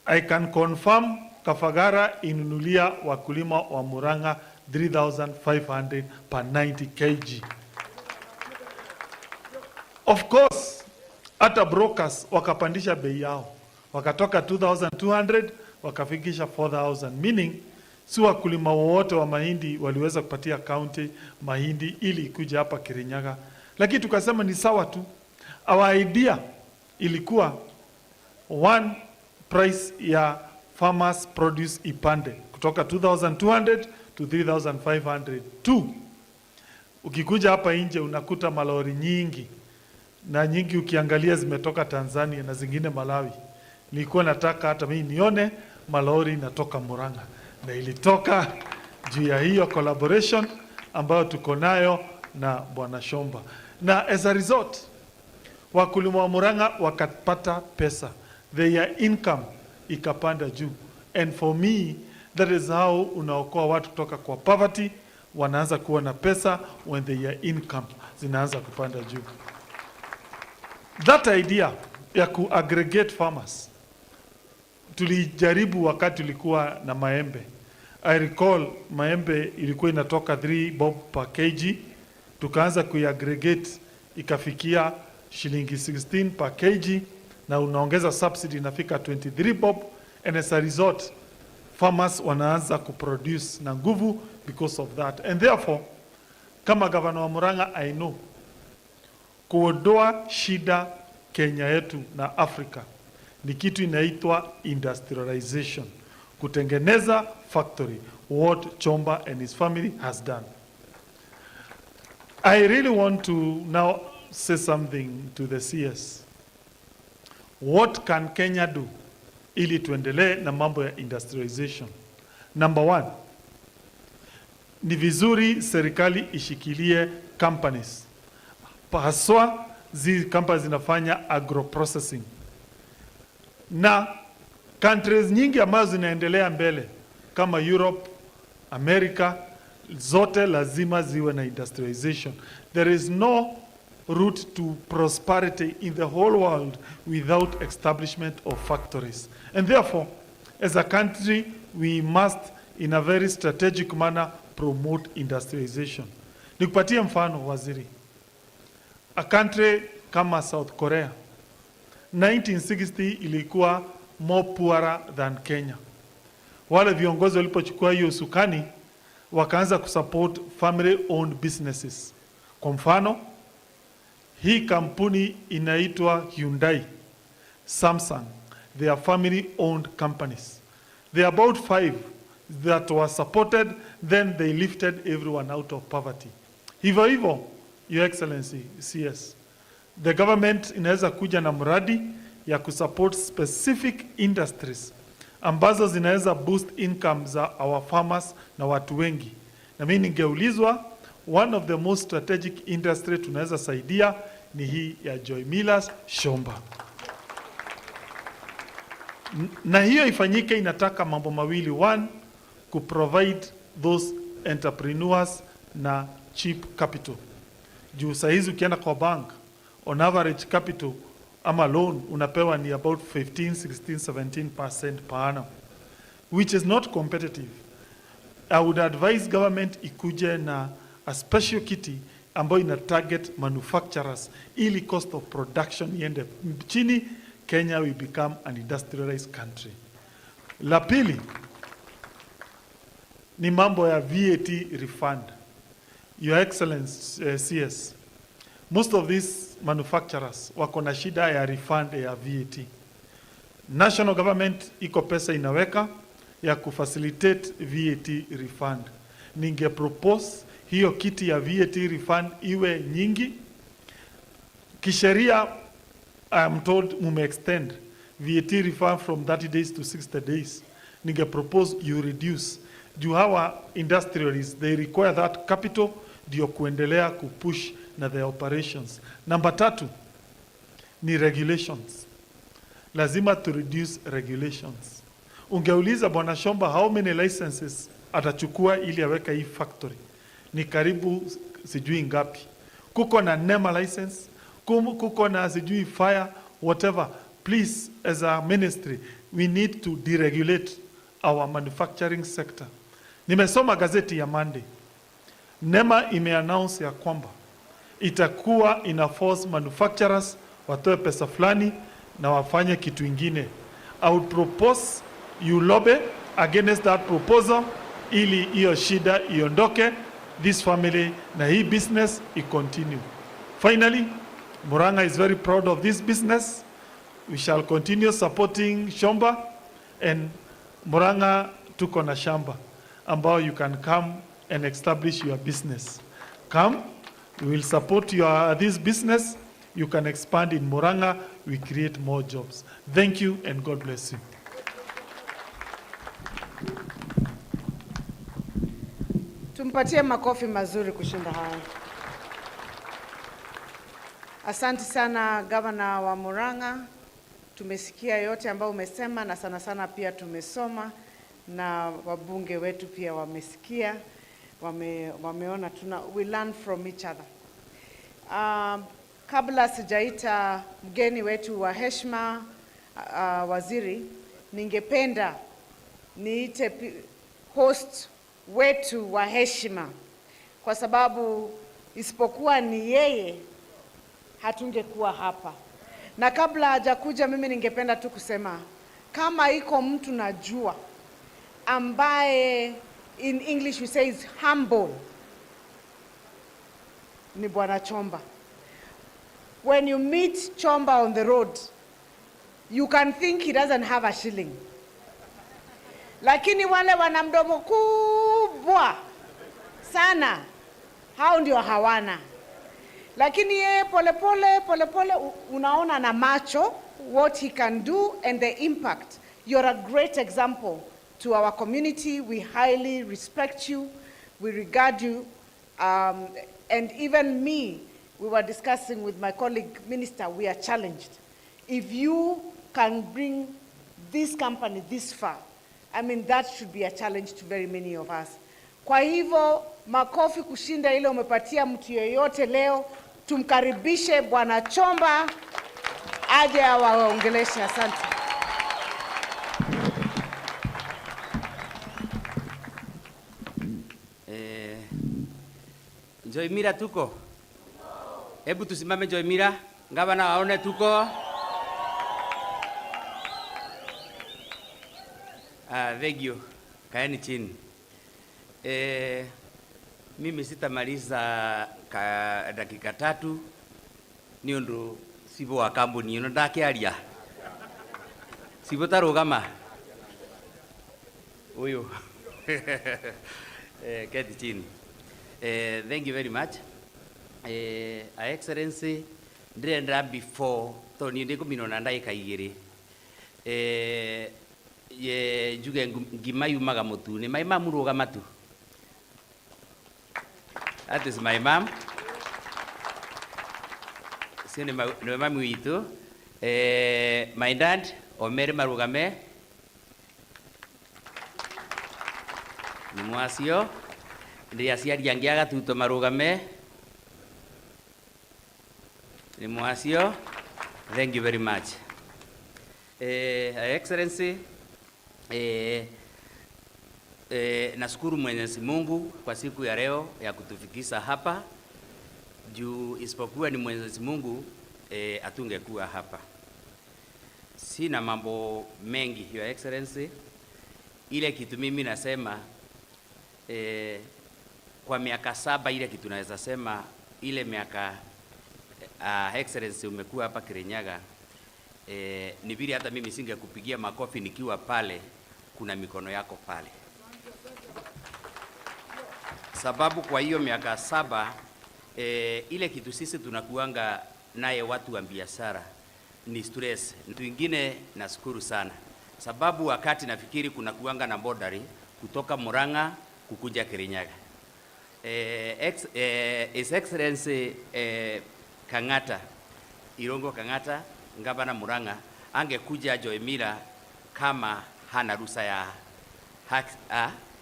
I can confirm Kafagara inunulia wakulima wa Murang'a 3,500 per 90 kg. Of course, hata brokers wakapandisha bei yao. Wakatoka 2,200 wakafikisha 4,000, meaning si wakulima wote wa mahindi waliweza kupatia county mahindi ili ikuja hapa Kirinyaga. Lakini tukasema ni sawa tu. Our idea ilikuwa one price ya farmers produce ipande kutoka 2,200 to 3,500. Two, ukikuja hapa nje unakuta malori nyingi, na nyingi ukiangalia zimetoka Tanzania na zingine Malawi. Nilikuwa nataka hata mimi nione malori natoka Murang'a, na ilitoka juu ya hiyo collaboration ambayo tuko nayo na Bwana Shomba. Na as a result, wakulima wa Murang'a wakapata pesa, their income ikapanda juu. And for me, that is how unaokoa watu kutoka kwa poverty, wanaanza kuwa na pesa when their income zinaanza kupanda juu. That idea ya ku-aggregate farmers, tulijaribu wakati tulikuwa na maembe. I recall maembe ilikuwa inatoka 3 bob per kg, tukaanza ku-aggregate ikafikia shilingi 16 per kg, na unaongeza subsidy inafika 23 bob, and as a result, farmers wanaanza kuproduce na nguvu because of that. And therefore, kama gavana wa Murang'a, I know kuondoa shida Kenya yetu na Afrika ni kitu inaitwa industrialization, kutengeneza factory, what Chomba and his family has done. I really want to now say something to the CS. What can Kenya do ili tuendelee na mambo ya industrialization? Number one, ni vizuri serikali ishikilie companies, haswa zi companies zinafanya agro-processing. Na countries nyingi ambazo zinaendelea mbele kama Europe, America, zote lazima ziwe na industrialization. There is no route to prosperity in the whole world without establishment of factories. And therefore, as a country, we must, in a very strategic manner, promote industrialization. Nikupatie mfano, waziri. A country kama South Korea, 1960 ilikuwa more poorer than Kenya. Wale viongozi walipochukua hiyo usukani, wakaanza kusupport family-owned businesses. Kwa mfano, hii kampuni inaitwa Hyundai, Samsung, they are family-owned companies. There are about 5 that were supported, then they lifted everyone out of poverty. Hivyo hivyo, Your Excellency, CS, the government inaweza kuja na mradi ya kusupport specific industries ambazo zinaweza boost income za our farmers na watu wengi. Na mimi ningeulizwa, one of the most strategic industry tunaweza saidia ni hii ya Joy Millers Shomba. Na hiyo ifanyike inataka mambo mawili. One, ku provide those entrepreneurs na cheap capital. Juu sahizi ukienda kwa bank, on average capital ama loan unapewa ni about 15, 16, 17% per annum, which is not competitive. I would advise government ikuje na a special kitty ambayo ina target manufacturers ili cost of production iende chini. Kenya will become an industrialized country. La pili ni mambo ya VAT refund. Your Excellency, CS, most of these manufacturers wako na shida ya refund ya VAT. National government iko pesa inaweka ya kufacilitate VAT refund. Ninge propose hiyo kiti ya VAT refund iwe nyingi. Kisheria, I am told mume extend VAT refund from 30 days to 60 days. Ninge propose you reduce. Juu hawa industrialists, they require that capital ndio kuendelea kupush na their operations. Number 3 ni regulations. Lazima to reduce regulations. Ungeuliza Bwana Shomba how many licenses atachukua ili aweka hii factory, ni karibu sijui ngapi. Kuko na NEMA license, kuko na sijui fire, whatever. Please, as a ministry, we need to deregulate our manufacturing sector. Nimesoma gazeti ya Monday. NEMA imeannounce ya kwamba itakuwa ina force manufacturers watoe pesa fulani na wafanye kitu ingine. I would propose you lobby against that proposal ili hiyo shida iondoke, this family na hii business continue. Finally, Murang'a is very proud of this business. We shall continue supporting Shomba, and Murang'a tuko na shamba ambao you can come and establish your business. Come, we will support this business. You can expand in Murang'a, we create more jobs. Thank you and God bless you. Tumpatie makofi mazuri kushinda haya. Asante sana Governor wa Murang'a. Tumesikia yote ambayo umesema na sana sana pia tumesoma na wabunge wetu pia wamesikia, wameona we learn from each other. Kabla sijaita mgeni wetu wa heshima waziri, ningependa niite host wetu wa heshima, kwa sababu isipokuwa ni yeye hatungekuwa hapa. Na kabla hajakuja, mimi ningependa tu kusema kama iko mtu najua ambaye in English we say is humble, ni Bwana Chomba. When you meet Chomba on the road, you can think he doesn't have a shilling. Lakini wale wana mdomo kubwa sana, hao ndio hawana. Lakini yeye pole pole unaona na macho what he can do and the impact. You're a great example to our community. We highly respect you. We regard you. And even me, we were discussing with my colleague minister, we are challenged. If you can bring this company this far, I mean, that should be a challenge to very many of us. Kwa hivyo, makofi kushinda ile umepatia mtu yoyote leo. Tumkaribishe Bwana Chomba aje awaongeleshe. Asante. Joimira tuko? Hebu tusimame Joimira. Gavana aone tuko. Thank you. Kaeni chini. Mimi sitamaliza dakika 3 niondu sibo wa kambuni ino ndakiaria. Sibo tarugama. Uyu. Keti chini. Thank you very much. Excellency, ndenda before toni ndiko minona ndaika 2. Ye njuge ngima yumaga mutu ni my mom ruga matu. That is my mom. Sini no mami witu. My dad Omeri Marugame. Ni mwasio. Ndi asiari angiaga tuto Marugame. Ni mwasio. Thank you very much. Excellency, nashukuru Mwenyezi Mungu kwa siku ya leo ya kutufikisha hapa. juu isipokuwa ni Mwenyezi Mungu atungekuwa hapa. Sina mambo mengi, Your Excellency. Ile kitu mimi nasema kwa miaka 7 ile kitu naweza sema ile miaka Excellency umekuwa hapa Kirinyaga, ni vile hata mimi singekupigia makofi nikiwa pale, kuna mikono yako pale. Sababu kwa hiyo miaka 7 ile kitu sisi tunakuanga naye watu wa biashara ni stress. Mtu mwingine nashukuru sana. Sababu wakati nafikiri kuna kuanga na borderi kutoka Murang'a kukuja Kirinyaga. His Excellency Kang'ata, Irongo Kang'ata, Ngavana Murang'a, angekuja Joemira kama hana ruhusa ya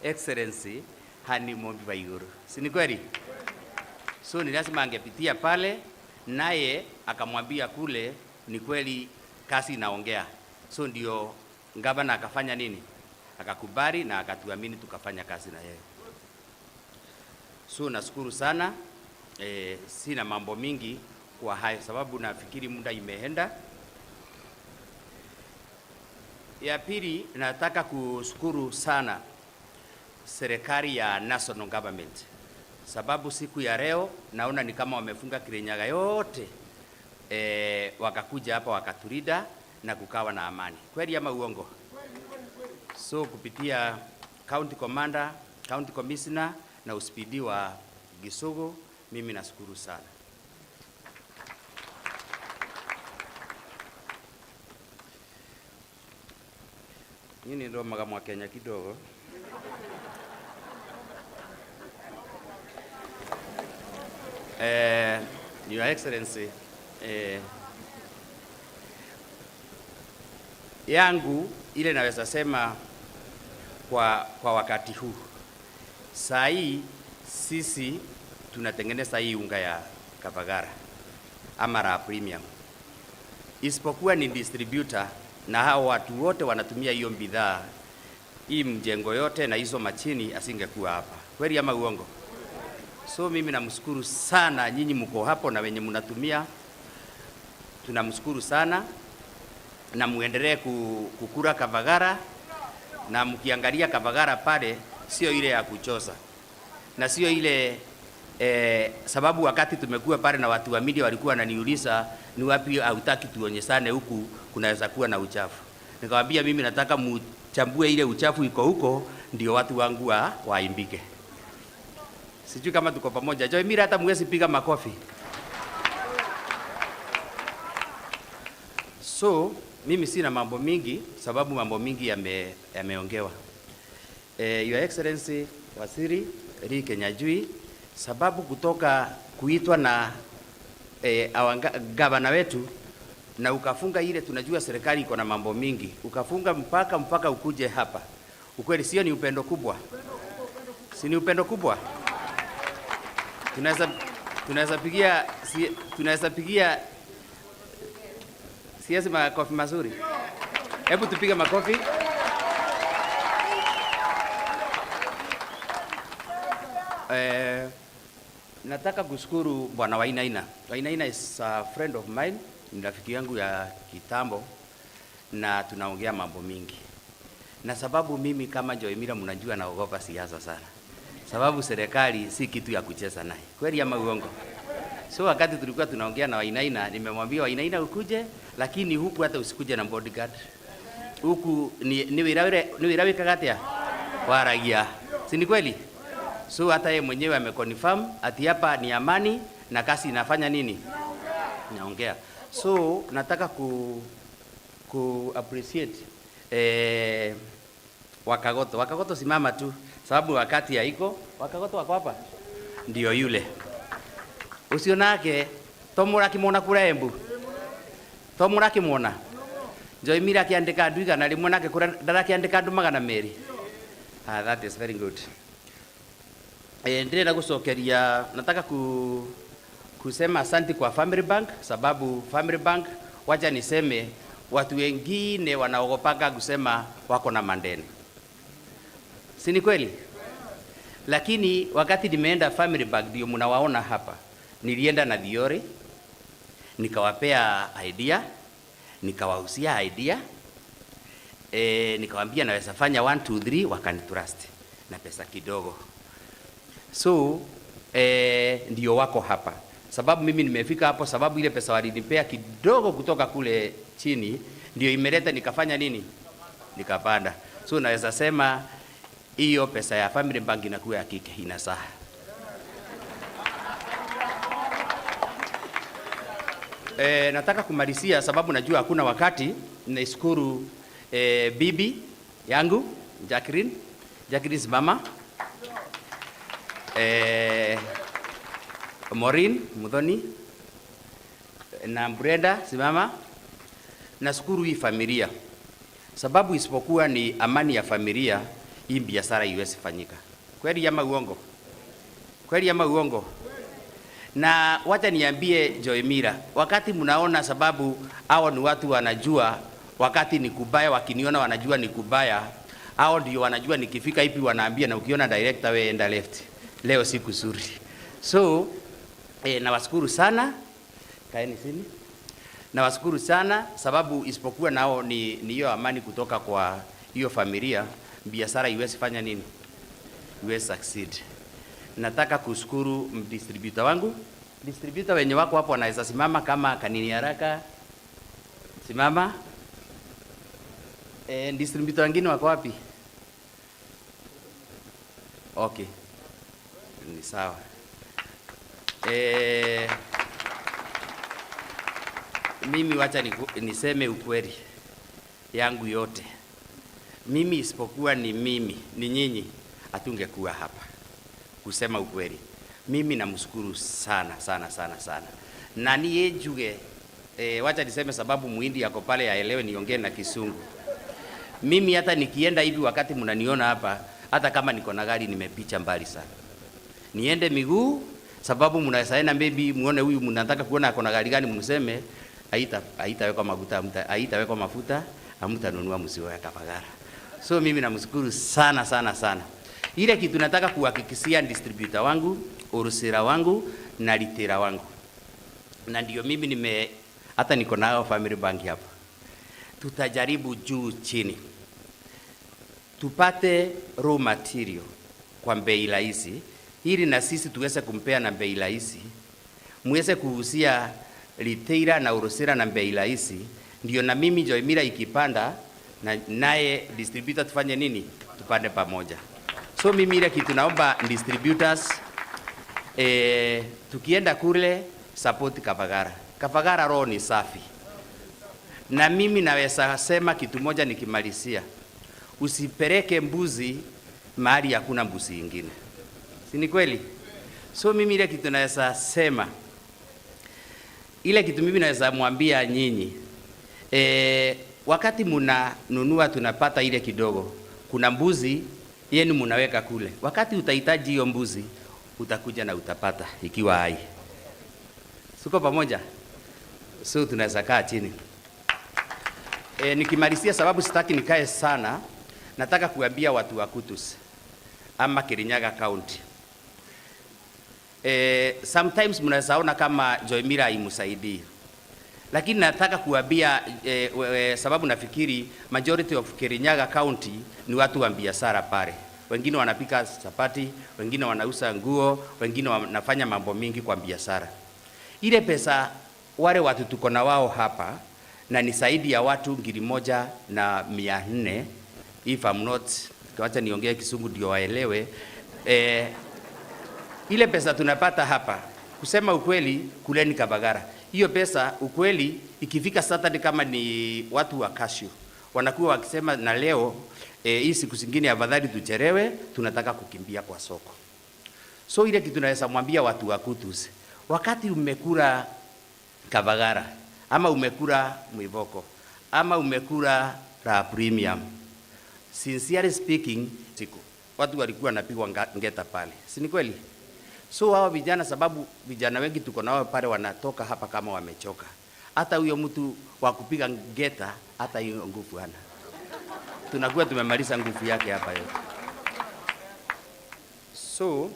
Excellency hani Mombi Baiguru. Si ni kweli? So ni lazima angepitia pale naye akamwambia kule ni kweli kasi inaongea. So ndio Ngavana akafanya nini? Akakubali na akatuamini tukafanya kazi na yeye. So nashukuru sana. Sina mambo mingi kwa hayo sababu nafikiri muda imeenda. Ya pili, nataka kushukuru sana serikali ya national government. Sababu siku ya leo naona ni kama wamefunga Kirinyaga yote. Wakakuja hapa wakaturida na kukawa na amani. Kweli ama uongo? So kupitia county commander, county commissioner na uspidi wa Gisugu, mimi nashukuru sana. Nini ndo magamwa Kenya kidogo. Your Excellency, yangu ile naweza sema kwa wakati huu. Saa hii sisi tunatengeneza hii unga ya Kavagara ama Raha Premium. Isipokuwa ni distributor na hao watu wote wanatumia hiyo bidhaa, hii mjengo yote na hizo machini asingekuwa hapa. Kweli ama uongo? So mimi namshukuru sana nyinyi mko hapo na wenye mnatumia. Tunamshukuru sana na muendelee kukura Kavagara, na mkiangalia Kavagara pale sio ile ya kuchosa. Na sio ile sababu wakati tumekuwa pale na watu wa media walikuwa wananiuliza ni wapi hautaki tuonyeshane huku kunaweza kuwa na uchafu. Nikamwambia mimi nataka mchambue ile uchafu iko huko ndio watu wangu waimbike. Sijui kama tuko pamoja. Joemira hata mwezi piga makofi. So mimi sina mambo mingi sababu mambo mingi yameongewa. Your Excellency Waziri Nyajui, sababu kutoka kuitwa na gavana wetu na ukafunga ile, tunajua serikali iko na mambo mingi, ukafunga mpaka ukuje hapa. Ukweli sio ni upendo kubwa? Si ni upendo kubwa? Tunaweza pigia siasi makofi mazuri. Hebu tupige makofi. Nataka kushukuru Bwana Wainaina. Wainaina is a friend of mine, ni rafiki yangu ya kitambo na tunaongea mambo mingi. Na sababu mimi kama Joemira mnajua naogopa siasa sana. Sababu serikali si kitu ya kucheza naye. Kweli ama uongo? So wakati tulikuwa tunaongea na Wainaina, nimemwambia Wainaina ukuje, lakini huku hata usikuje na bodyguard. Huku ni wirawe kagatia waragia. Si ni kweli? So hata yeye mwenyewe ameconfirm ati hapa ni amani na kasi inafanya nini? Naongea. So nataka ku appreciate Wakagoto simama tu sababu wakati haiko. Wakagoto wako hapa. Ndio yule. Usionake tomura kimona kura Embu. Tomura kimona. Joemira akiandika nduiga na limwe nake kura ndarakiandika andu 200. That is very good. Ndire gucokeria nataka kusema asante kwa Family Bank sababu Family Bank wacha niseme watu wengine wanaogopanga kusema wako na mandeni. Si ni kweli? Lakini wakati nimeenda Family Bank ndio mnawaona hapa. Nilienda na Diori, nikawapea idea, nikawahusia idea, nikawaambia naweza fanya 1 2 3, wakanitrust na pesa kidogo. So ndio wako hapa. Sababu mimi nimefika hapo sababu ile pesa walinipea kidogo kutoka kule chini ndio imeleta nikafanya nini? Nikapanda. So naweza sema hiyo pesa ya Family Bank inakuwa ya kike inasaa. Nataka kumalizia sababu najua hakuna wakati. Naishukuru bibi yangu Jacqueline mama, Maureen Muthoni na Brenda simama. Nashukuru hii familia sababu isipokuwa ni amani ya familia hii biashara iweze fanyika. Kweli ama uongo? Kweli ama uongo? Na wacha niambie Joymira, wakati mnaona sababu hao ni watu wanajua wakati ni kubaya, wakiniona wanajua ni kubaya, hao ndio wanajua nikifika ipi wanaambia, na ukiona director we enda left. Leo siku nzuri. So nawashukuru sana. Kaeni sini. Nawashukuru sana sababu isipokuwa nao ni hiyo amani kutoka kwa hiyo familia, biashara iweze fanya nini? Iweze succeed. Nataka kushukuru distributor wangu. Distributor wenye wako hapo wanaweza simama kama Kanini Haraka. Simama. Distributor wengine wako wapi? Okay. Ni sawa. Mimi wacha niseme ukweli yangu yote. Mimi isipokuwa ni mimi, ni nyinyi, hatungekuwa hapa. Kusema ukweli. Mimi namshukuru sana sana sana sana. Na niyejuge wacha niseme sababu muhindi yako pale aelewe niongee na Kisungu. Mimi hata nikienda hivi wakati mnaniona hapa, hata kama niko na gari nimepicha mbali sana. Niende miguu sababu mnasaina maybe muone huyu mnataka kuona ako na gari gani, mseme haitawekwa mafuta, hamtanunua mzigo ya Kapagara. So mimi namshukuru sana sana sana. Ile kitu nataka kuhakikishia distributor wangu, urusira wangu na litera wangu. Na ndio mimi hata niko nao Family Bank hapa. Tutajaribu juu chini. Tupate raw material kwa bei rahisi ili na sisi tuweze kumpea na bei rahisi. Muweze kuhusia litera na urusira na bei rahisi, ndio na mimi Joymira ikipanda na naye distributor tufanye nini? Tupande pamoja. So mimi ile kitu naomba distributors tukienda kule support Kapagara. Kapagara roho ni safi. Na mimi naweza sema kitu moja nikimalizia. Usipeleke mbuzi mahali hakuna mbuzi nyingine. Si ni kweli? So mimi ile kitu naweza sema, ile kitu mimi naweza mwambia nyinyi, wakati mnanunua tunapata ile kidogo, kuna mbuzi yenu mnaweka kule. Wakati utahitaji hiyo mbuzi, utakuja na utapata ikiwa hai. Suko pamoja? So tunaweza kaa chini. Nikimalizia sababu sitaki nikae sana, nataka kuambia watu wa Kutus ama Kirinyaga County. Sometimes mnasaona kama Joymira haimsaidii. Lakini nataka kuambia sababu nafikiri majority of Kirinyaga County ni watu wa biashara pale. Wengine wanapika chapati, wengine wanauza nguo, wengine wanafanya mambo mingi kwa biashara. Ile pesa wale watu tuko na wao hapa na ni zaidi ya watu 1,400 if I'm not, wacha niongee Kisungu ndio waelewe. Ile pesa tunapata hapa, kusema ukweli, kuleni Kapagara. Hiyo pesa ukweli ikifika Saturday kama ni watu wa Cashew wanakuwa wakisema na leo hii siku zingine afadhali tucherewe, tunataka kukimbia kwa soko. So ile kitu naweza mwambia watu wa Kutus, wakati umekula Kapagara ama umekula Mwivoko ama umekula Raha Premium, sincerely speaking, siku watu walikuwa wanapigwa ngeta pale. Si ni kweli? So hawa vijana, sababu vijana wengi tuko nao pale wanatoka hapa kama wamechoka. Hata huyo mtu wa kupiga ngeta hata hiyo nguvu hana. Tunakuwa tumemaliza nguvu yake hapa yote. So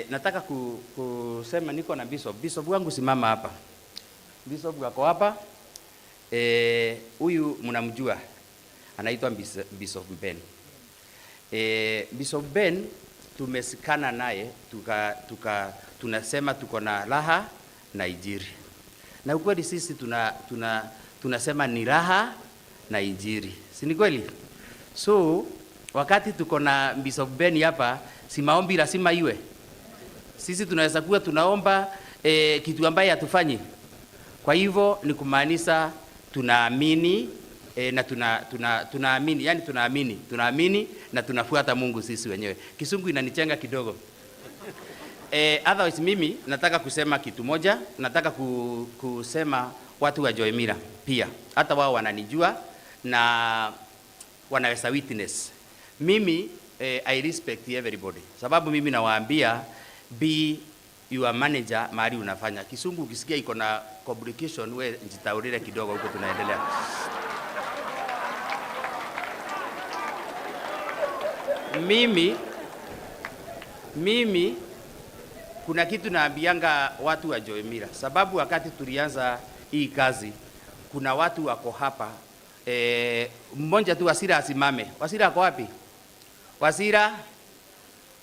nataka kusema niko na bishop. Bishop wangu simama hapa. Bishop wako hapa. Huyu mnamjua. Anaitwa Bishop Ben. Bishop Ben tumesikana naye tunasema tuko na raha na injili. Na ukweli sisi tunasema ni raha na injili. Si ni kweli? So wakati tuko na Bishop Ben hapa, si maombi lazima iwe. Sisi tunaweza kuwa tunaomba kitu ambaye hatufanyi. Kwa hivyo ni kumaanisha tunaamini na tunaamini, yani tunaamini na tunafuata Mungu sisi wenyewe. Kisungu inanichenga kidogo. Otherwise mimi nataka kusema kitu moja, nataka kusema watu wa Joemira pia. Hata wao wananijua na wanaweza witness. Mimi I respect everybody. Sababu mimi nawaambia be your manager mahali unafanya. Kisungu ukisikia iko na complication we njitaurire kidogo huko tunaendelea. Mimi kuna kitu naambianga watu wa Joemira. Sababu wakati tulianza hii kazi kuna watu wako hapa mmoja tu Wasira asimame. Wasira ako wapi?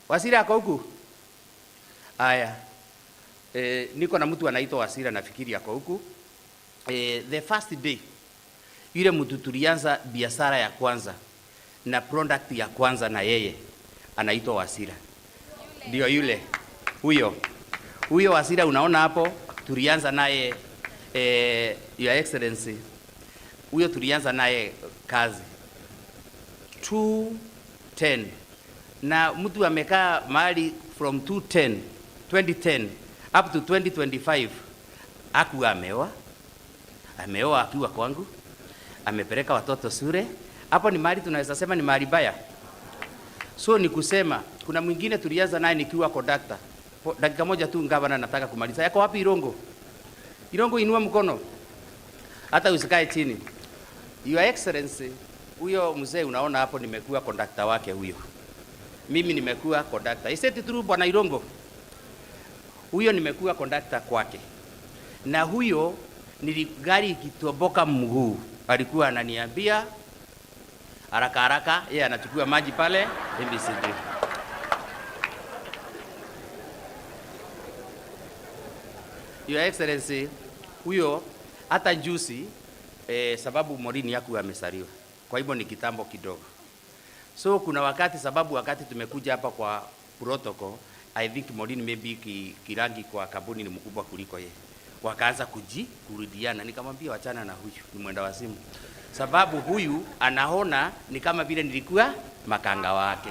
Wasira ako huku? Aya. Niko na mtu anaitwa Wasira nafikiri ako huku. The first day yule mtu tulianza biashara ya kwanza na product ya kwanza na yeye anaitwa Wasira. Ndio yule. Huyo Wasira unaona hapo tulianza naye Your Excellency. Huyo tulianza naye kazi 2010 na mtu amekaa mahali from 2010 up to 2025 hakuwa ameoa akiwa kwangu, amepeleka watoto shule. Hapo ni mahali tunaweza sema ni mahali baya. So ni kusema kuna mwingine tulianza naye nikiwa conductor. Dakika moja tu ngavana nataka kumaliza. Yako wapi Irongo? Irongo inua mkono. Hata usikae chini. Your Excellency, huyo mzee unaona hapo nimekuwa conductor wake huyo. Mimi nimekuwa conductor. Is it true bwana Irongo? Huyo nimekuwa conductor kwake. Na huyo gari ikitoboka mguu alikuwa ananiambia haraka yeye anachukua maji pale MBCD. Your Excellency, huyo hata juzi sababu Morini yako amesaliwa. Kwa hivyo ni kitambo kidogo. So kuna wakati tumekuja hapa kwa protocol, I think Morini maybe kirangi kwa kabuni ni mkubwa kuliko yeye. Wakaanza kurudiana, nikamwambia wachana na huyu, ni mwenda wazimu. Sababu huyu anaona ni kama vile nilikuwa makanga wake.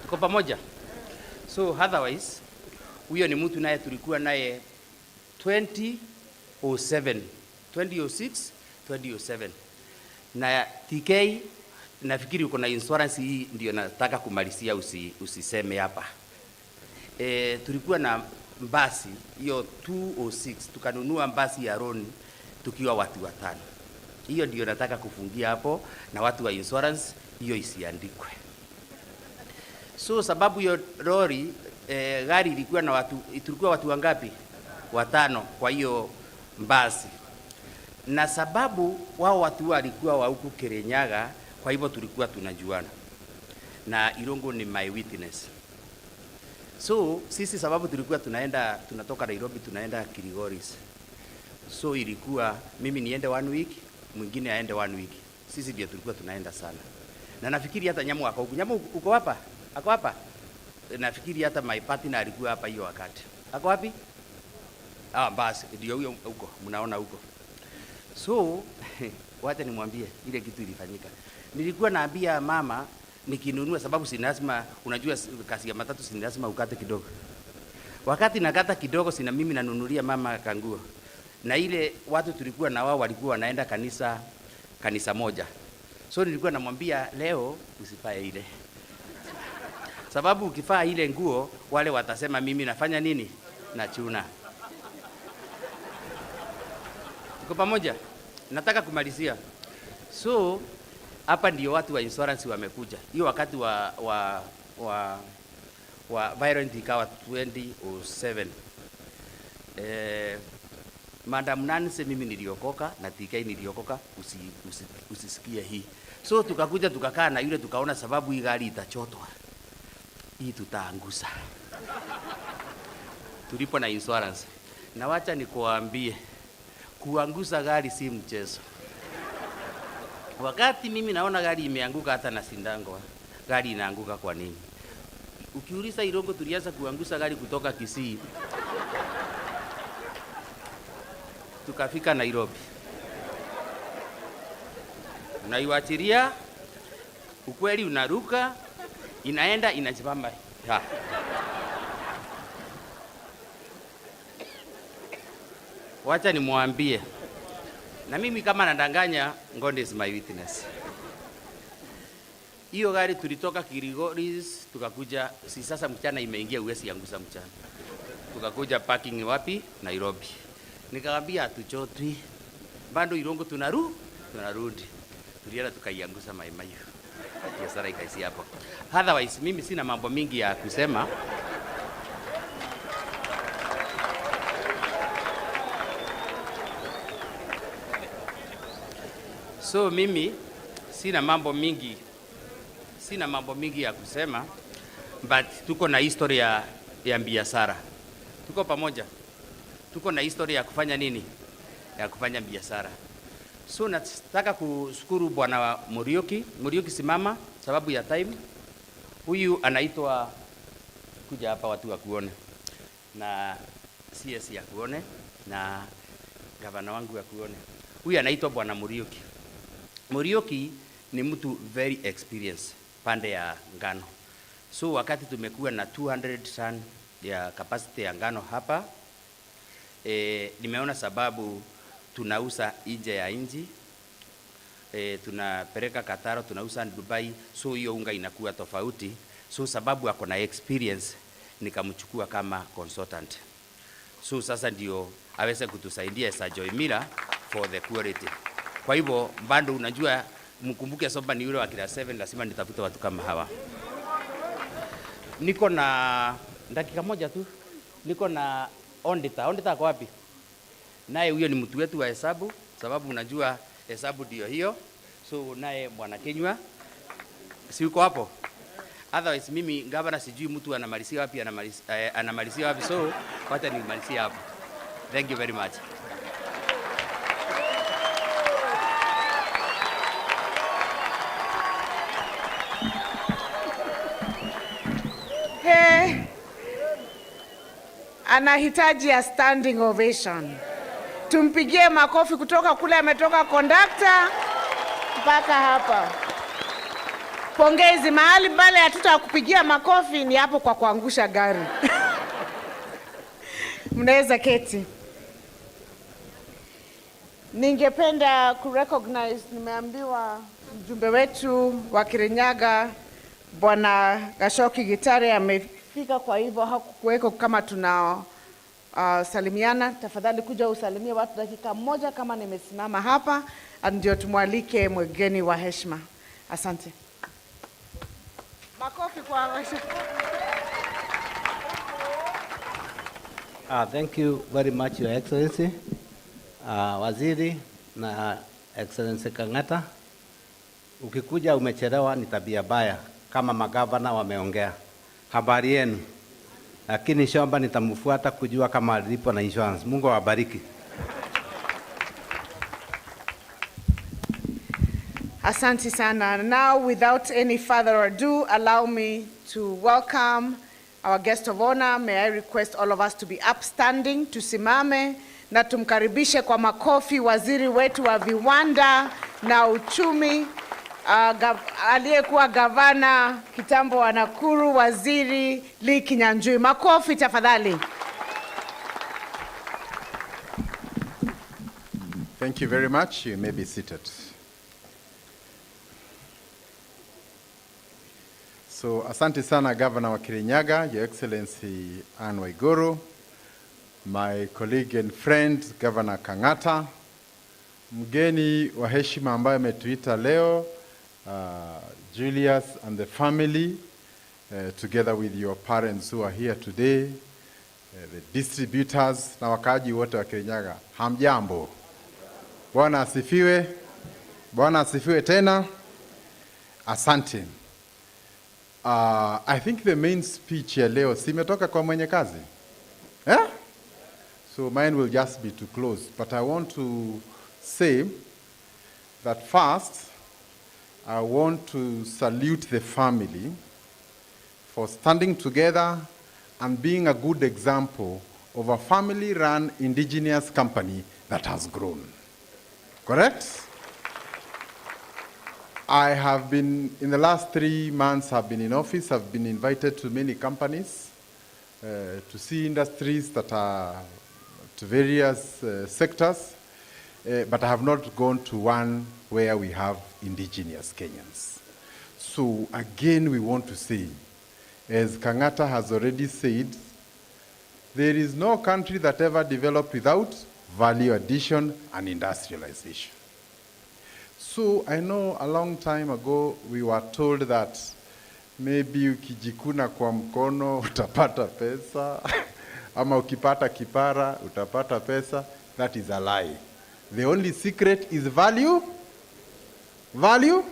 Tuko pamoja? So otherwise huyo ni mtu naye tulikuwa naye 2006 2007 na TK. Nafikiri uko na insurance hii ndio nataka kumalizia, usiseme hapa. Tulikuwa na basi hiyo 206 tukanunua basi ya Roni tukiwa watu 5. Hiyo ndio nataka kufungia hapo na watu wa insurance hiyo isiandikwe. So sababu hiyo lori gari ilikuwa na tulikuwa watu wangapi? 5 kwa hiyo basi. Na sababu wao watu walikuwa wa huku Kirinyaga, kwa hivyo tulikuwa tunajuana. Na Irongo ni my witness. So sisi sababu tulikuwa tunatoka Nairobi tunaenda Kirigoris. So ilikuwa mimi niende 1 week, mwingine aende 1 week. Sisi ndio tulikuwa tunaenda sana. Na nafikiri hata Nyamu ako huku. Nyamu uko hapa? Ako hapa? Nafikiri hata my partner alikuwa hapa hiyo wakati. Ako wapi? Basi ndio huyo huko, mnaona huko. So wacha nimwambie ile kitu ilifanyika. Nilikuwa naambia mama nikinunua, sababu si lazima, unajua kasi ya matatu si lazima ukate kidogo. Wakati nakata kidogo sina mimi nanunulia mama kanguo. Na ile watu tulikuwa na wao walikuwa wanaenda kanisa moja. So nilikuwa namwambia leo usifae ile. Sababu ukifaa ile nguo wale watasema mimi nafanya nini? Nachuna. Tuko pamoja? Nataka kumalizia. So hapa ndio watu wa insurance wamekuja. Hiyo wakati wa violent ikawa 2007. Madam Nancy mimi niliokoka na TK niliokoka, usisikie hii. So tukakuja tukakaa na yule tukaona sababu hii gari itachotwa, hii tutaangusa. Tulipo na insurance. Na wacha nikuambie, kuangusa gari si mchezo. Wakati mimi naona gari imeanguka hata na sindango, gari inaanguka kwa nini? Ukiuliza Irongo tulianza kuangusa gari kutoka Kisii. Tukafika Nairobi. Unaiwachilia, ukweli unaruka, inaenda inajibamba. Ha. Wacha nimwambie. Na mimi kama nadanganya, God is my witness. Hiyo gari tulitoka Kirigoris, tukakuja, si sasa mchana imeingia uwezi angusa mchana. Tukakuja parking wapi? Nairobi. Nikamwambia hatuchotwi. Bado Irongo tunarudi. Tulienda tukaiangusa Maimayu. Biashara ikaisi hapo. Otherwise mimi sina mambo mingi ya kusema. So mimi sina mambo mingi ya kusema, but tuko na historia ya biashara. Tuko pamoja. Tuko na historia ya kufanya nini? Ya kufanya biashara. So nataka kushukuru Bwana Muriuki. Muriuki simama sababu ya time. Huyu anaitwa kuja hapa watu wa kuone. Na CS ya kuone na gavana wangu ya kuone. Huyu anaitwa Bwana Muriuki. Muriuki ni mtu very experienced pande ya ngano. So wakati tumekuwa na 200 ton ya capacity ya ngano hapa, nimeona sababu tunauza nje ya nchi, tunapeleka Kataro, tunauza Dubai, so hiyo unga inakuwa tofauti. So sababu ako na experience, nikamchukua kama consultant. So sasa ndio aweze kutusaidia as a joy miller for the quality. Kwa hivyo bado unajua, mkumbuke soba ni yule wa kila 7, lazima nitafute watu kama hawa. Niko na dakika moja tu. Niko na auditor. Auditor ako wapi? Naye huyo ni mtu wetu wa hesabu, sababu unajua hesabu ndio hiyo. So naye Bwana Kenywa si uko hapo? Otherwise mimi gavana sijui mtu anamalizia wapi, anamalizia wapi, so wacha nimalizie hapo. Thank you very much. Anahitaji a standing ovation. Tumpigie makofi kutoka kule ametoka conductor mpaka hapa. Pongezi, mahali pale hatutakupigia makofi ni hapo kwa kuangusha gari. Mnaweza keti. Ningependa kurecognize, nimeambiwa mjumbe wetu wa Kirinyaga Bwana Gashoki Gitare amefika, kwa hivyo hakukuweko kama tuna salimiana. Tafadhali kuja usalimie watu dakika moja kama nimesimama hapa, ndio tumwalike mgeni wa heshima. Asante. Makofi kwa Thank you very much, Your Excellency. Waziri na Excellency Kang'ata, ukikuja umechelewa ni tabia baya, kama magavana wameongea. Habari yenu. Lakini shamba nitamfuata kujua kama alipo na insurance. Mungu awabariki. Asante sana. Now, without any further ado, allow me to welcome our guest of honor. May I request all of us to be upstanding, tusimame na tumkaribishe kwa makofi waziri wetu wa viwanda na uchumi, aliyekuwa gavana kitambo wa Nakuru, Waziri Lee Kinyanjui. Makofi tafadhali. Thank you very much. You may be seated. So, asante sana Governor wa Kirinyaga, Your Excellency Anne Waiguru, my colleague and friend Governor Kang'ata, mgeni wa heshima ambaye ametuita leo, Julius and the family, together with your parents who are here today, the distributors na wakaaji wote wa Kirinyaga. Hamjambo. Bwana asifiwe. Bwana asifiwe tena. Asante. I think the main speech ya leo simetoka kwa mwenye kazi. So mine will just be to close. But I want to say that first, I want to salute the family for standing together and being a good example of a family-run indigenous company that has grown. Correct? I have been, in the last 3 months I've been in office, I've been invited to many companies to see industries that are to various sectors, but I have not gone to one where we have indigenous Kenyans. So again, we want to say, as Kangata has already said, there is no country that ever developed without value addition and industrialization. So I know a long time ago we were told that maybe ukijikuna kwa mkono utapata pesa, ama ukipata kipara utapata pesa. That is a lie. The only secret is value. Value.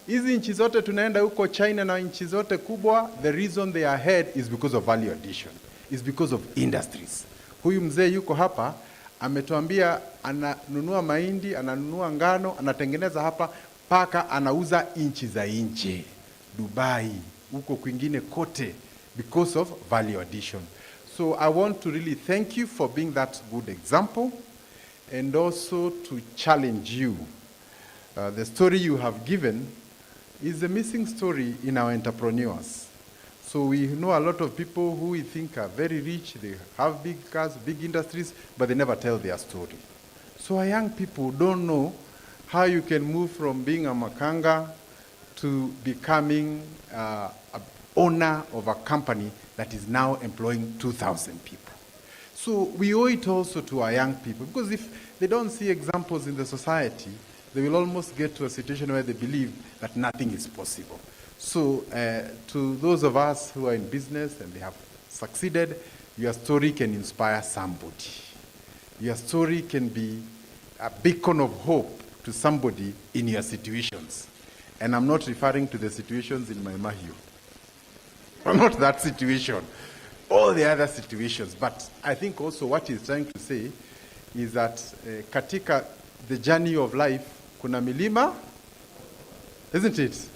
Hizi nchi zote tunaenda huko China na nchi zote kubwa, the reason they are ahead is because of value addition. Is because of industries. Huyu mzee yuko hapa, ametuambia ananunua mahindi, ananunua ngano, anatengeneza hapa, paka anauza nchi za nje. Dubai, huko kwingine kote, because of value addition. So I want to really thank you for being that good example, and also to challenge you. The story you have given is a missing story in our entrepreneurs. So we know a lot of people who we think are very rich, they have big cars, big industries, but they never tell their story. So our young people don't know how you can move from being a makanga to becoming an owner of a company that is now employing 2,000 people. So we owe it also to our young people, because if they don't see examples in the society, they will almost get to a situation where they believe that nothing is possible. So to those of us who are in business and they have succeeded, your story can inspire somebody. Your story can be a beacon of hope to somebody in your situations. And I'm not referring to the situations in my Mahio. Not that situation. All the other situations. But I think also what he's trying to say is that katika the journey of life, kuna milima, isn't it?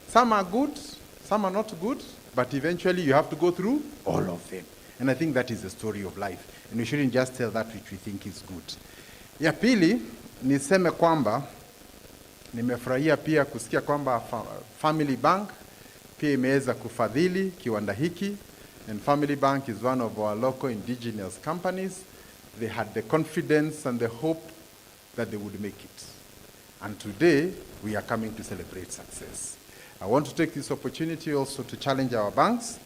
Some are good, some are not good, but eventually you have to go through all of them. And I think that is the story of life. And we shouldn't just tell that which we think is good. Ya pili, niseme kwamba, nimefurahia pia kusikia kwamba Family Bank pia imeweza kufadhili kiwanda hiki. And Family Bank is one of our local indigenous companies. They had the confidence and the hope that they would make it. And today, we are coming to celebrate success. I want to take this opportunity also to challenge our banks.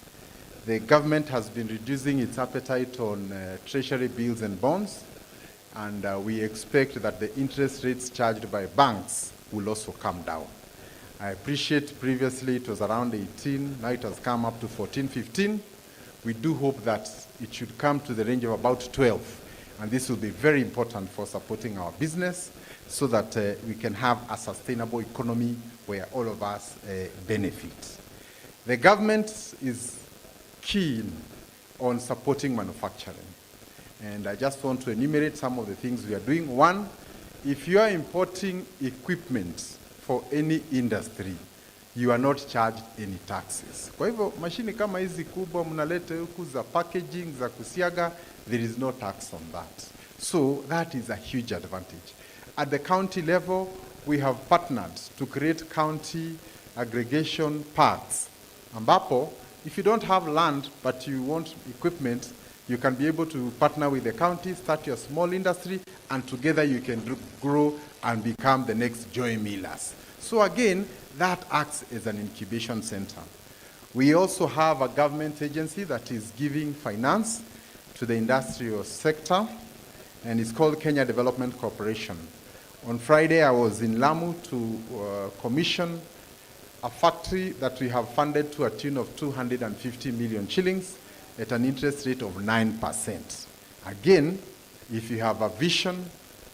The government has been reducing its appetite on treasury bills and bonds, and we expect that the interest rates charged by banks will also come down. I appreciate previously it was around 18, now it has come up to 14, 15. We do hope that it should come to the range of about 12, and this will be very important for supporting our business so that we can have a sustainable economy where all of us benefit. The government is keen on supporting manufacturing. And I just want to enumerate some of the things we are doing. One, if you are importing equipment for any industry, you are not charged any taxes. Kwa hivyo, mashini kama hizi kubwa mnalete huku za packaging, za kusiaga, there is no tax on that. So that is a huge advantage. At the county level, we have partnered to create county aggregation parks. Ambapo, if you don't have land but you want equipment, you can be able to partner with the county, start your small industry, and together you can grow and become the next Joy Millers. So again, that acts as an incubation center. We also have a government agency that is giving finance to the industrial sector, and it's called Kenya Development Corporation. On Friday, I was in Lamu to commission a factory that we have funded to a tune of 250 million shillings at an interest rate of 9%. Again, if you have a vision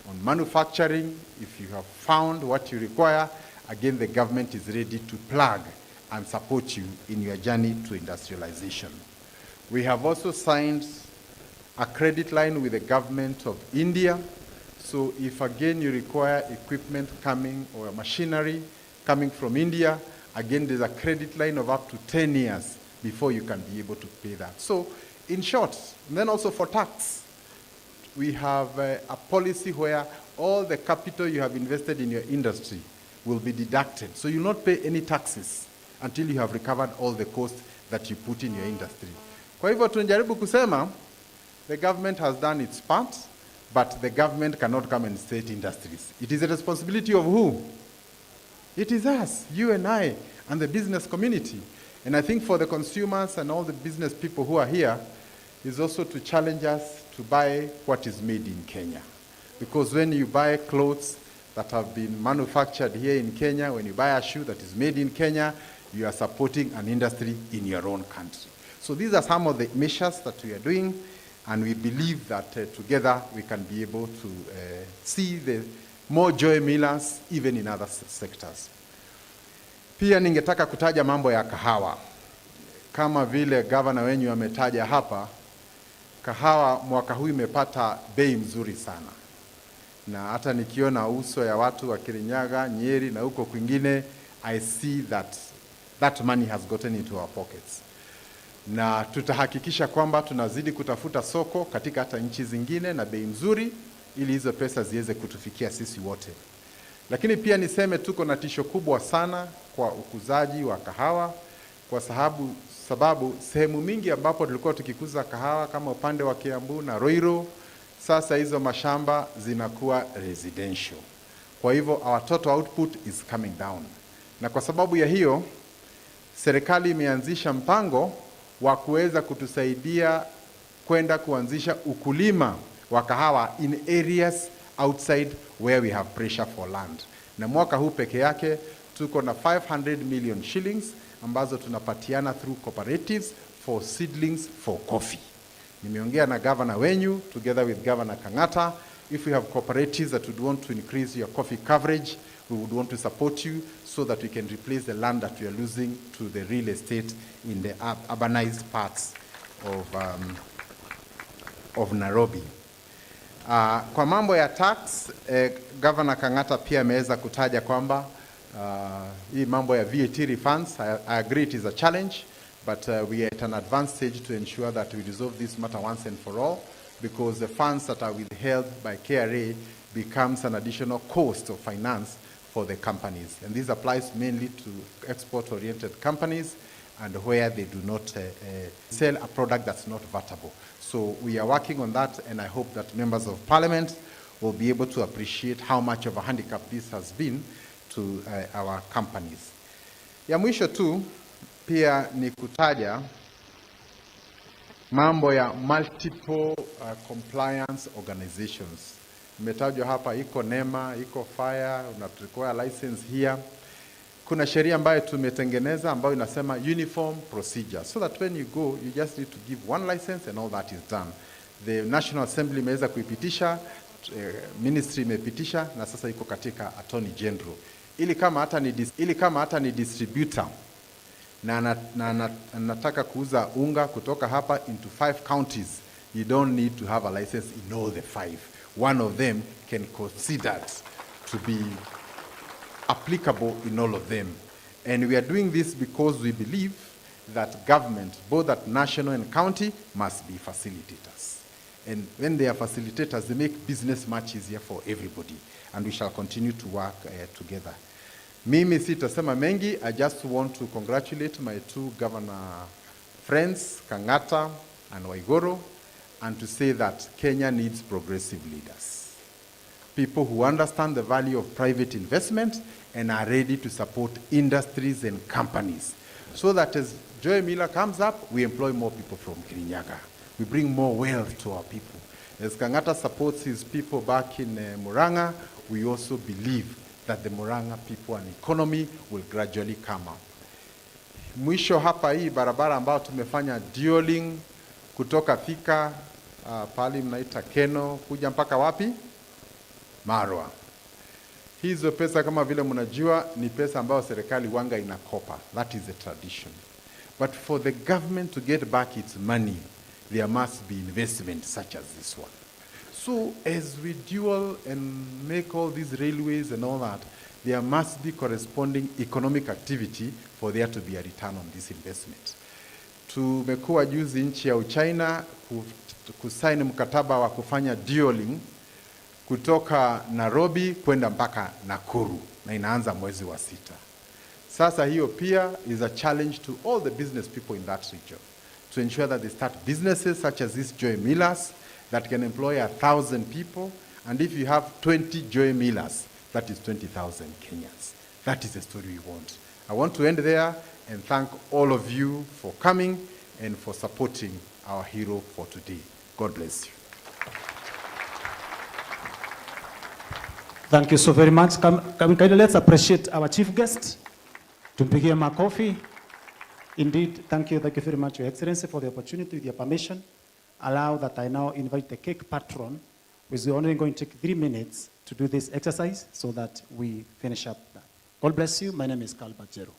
on manufacturing, if you have found what you require, again, the government is ready to plug and support you in your journey to industrialization. We have also signed a credit line with the government of India. So if again you require equipment coming or machinery coming from India, again there's a credit line of up to 10 years before you can be able to pay that. So in short, and then also for tax, we have a policy where all the capital you have invested in your industry will be deducted. So you'll not pay any taxes until you have recovered all the costs that you put in your industry. Kwa hivyo tunajaribu kusema, the government has done its part, but the government cannot come and state industries. It is a responsibility of who? It is us, you and I, and the business community. And I think for the consumers and all the business people who are here, is also to challenge us to buy what is made in Kenya. Because when you buy clothes that have been manufactured here in Kenya, when you buy a shoe that is made in Kenya, you are supporting an industry in your own country. So these are some of the measures that we are doing, and we believe that together we can be able to see the more joy millers even in other sectors. Pia ningetaka kutaja mambo ya kahawa. Kama vile governor wenyu ametaja hapa, kahawa mwaka huu imepata bei mzuri sana. Na hata nikiona uso ya watu wa Kirinyaga, Nyeri na huko kwingine, I see that money has gotten into our pockets. Na tutahakikisha kwamba tunazidi kutafuta soko katika hata nchi zingine na bei nzuri ili hizo pesa ziweze kutufikia sisi wote. Lakini pia niseme tuko na tisho kubwa sana kwa ukuzaji wa kahawa kwa sababu sehemu mingi ambapo tulikuwa tukikuza kahawa kama upande wa Kiambu na Ruiru, sasa hizo mashamba zinakuwa residential. Kwa hivyo our total output is coming down. Na kwa sababu ya hiyo, serikali imeanzisha mpango wa kuweza kutusaidia kwenda kuanzisha ukulima wa kahawa in areas outside where we have pressure for land. Na mwaka huu peke yake tuko na 500 million shillings ambazo tunapatiana through cooperatives for seedlings for coffee. Nimeongea na governor wenyu together with Governor Kangata. If we have cooperatives that would want to increase your coffee coverage, we would want to support you so that we can replace the land that we are losing to the real estate in the urbanized parts of Nairobi. Kwa mambo ya tax, Governor Kangata pia ameweza kutaja kwamba hii mambo ya VAT refunds, I agree it is a challenge, but we are at an advanced stage to ensure that we resolve this matter once and for all, because the funds that are withheld by KRA becomes an additional cost of finance for the companies. And this applies mainly to export-oriented companies and where they do not sell a product that's not vatable. So we are working on that, and I hope that members of parliament will be able to appreciate how much of a handicap this has been to our companies. Ya mwisho tu pia ni kutaja mambo ya multiple compliance organizations. Imetajwa hapa, iko NEMA, iko FIRE, unarequire license here. Kuna sheria ambayo tumetengeneza ambayo inasema uniform procedure, so that when you go, you just need to give one license and all that is done. The National Assembly imeweza kuipitisha, ministry imepitisha, na sasa iko katika Attorney General. Ili kama hata ni distributor na nataka kuuza unga kutoka hapa into 5 counties, you don't need to have a license in all the 5. One of them can consider to be applicable in all of them. And we are doing this because we believe that government, both at national and county, must be facilitators. And when they are facilitators, they make business much easier for everybody. And we shall continue to work together. Mimi sitasema mengi. I just want to congratulate my 2 governor friends, Kangata and Waiguru, and to say that Kenya needs progressive leaders. People who understand the value of private investment and are ready to support industries and companies, so that as Joy Miller comes up, we employ more people from Kirinyaga. We bring more wealth to our people. As Kangata supports his people back in Muranga, we also believe that the Murang'a people and economy will gradually come up. Mwisho hapa hii barabara ambao tumefanya dualing kutoka Thika pali mnaita Keno kuja mpaka wapi? Marwa. Hizo pesa kama vile mnajua ni pesa ambayo serikali wanga inakopa. That is the tradition. But for the government to get back its money, there must be investment such as this one. So as we dual and make all these railways and all that, there must be corresponding economic activity for there to be a return on this investment. Tumekuwa juzi nchi ya Uchina kusaini mkataba wa kufanya dualing kutoka Nairobi kwenda mpaka Nakuru na inaanza mwezi wa 6. Sasa hiyo pia is a challenge to all the business people in that region to ensure that they start businesses such as these Joy Millers that can employ 1,000 people, and if you have 20 Joy Millers, that is 20,000 Kenyans. That is the story we want. I want to end there and thank all of you for coming and for supporting our hero for today. God bless you. Thank you so very much. Let's appreciate our chief guest. Tumpigie makofi. Indeed, thank you very much, Your Excellency, for the opportunity. With your permission, allow that I now invite the cake patron, who is only going to take 3 minutes to do this exercise so that we finish up that. God bless you. My name is Carl Bajero.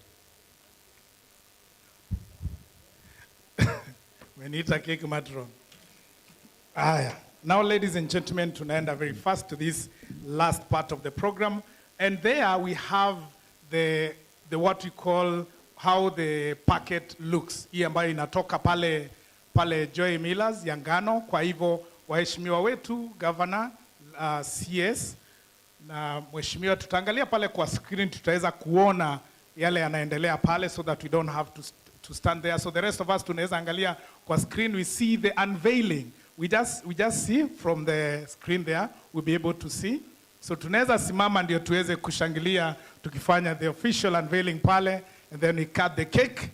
We need a cake matron. Now, ladies and gentlemen, tunaenda very fast to this last part of the program. And there we have the what we call how the packet looks. Hii ambayo inatoka pale Joy Millers ya NGANO. Kwa hivyo waheshimiwa wetu, Governor, CS na mheshimiwa, tutaangalia pale kwa screen, tutaweza kuona yale yanaendelea pale so that we don't have to stand there. So the rest of us tunaweza angalia kwa screen, we see the unveiling. We just see from the screen there, we'll be able to see. So tunaweza simama ndio tuweze kushangilia tukifanya the official unveiling pale, and then we cut the cake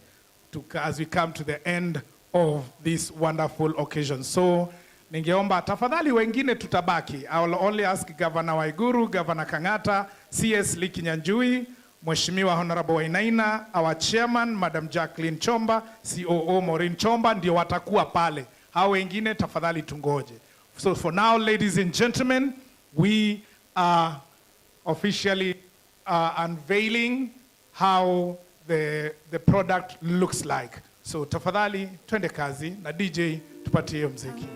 as we come to the end of this wonderful occasion. So ningeomba tafadhali wengine tutabaki. I will only ask Governor Waiguru, Governor Kang'ata, CS Lee Kinyanjui, Mheshimiwa Honorable Wainaina, our chairman, Madam Jacqueline Chomba, COO Maureen Chomba, ndio watakuwa pale. Hao wengine tafadhali tungoje. So for now, ladies and gentlemen, we are officially unveiling how the product looks like. So tafadhali twende kazi na DJ tupatie muziki.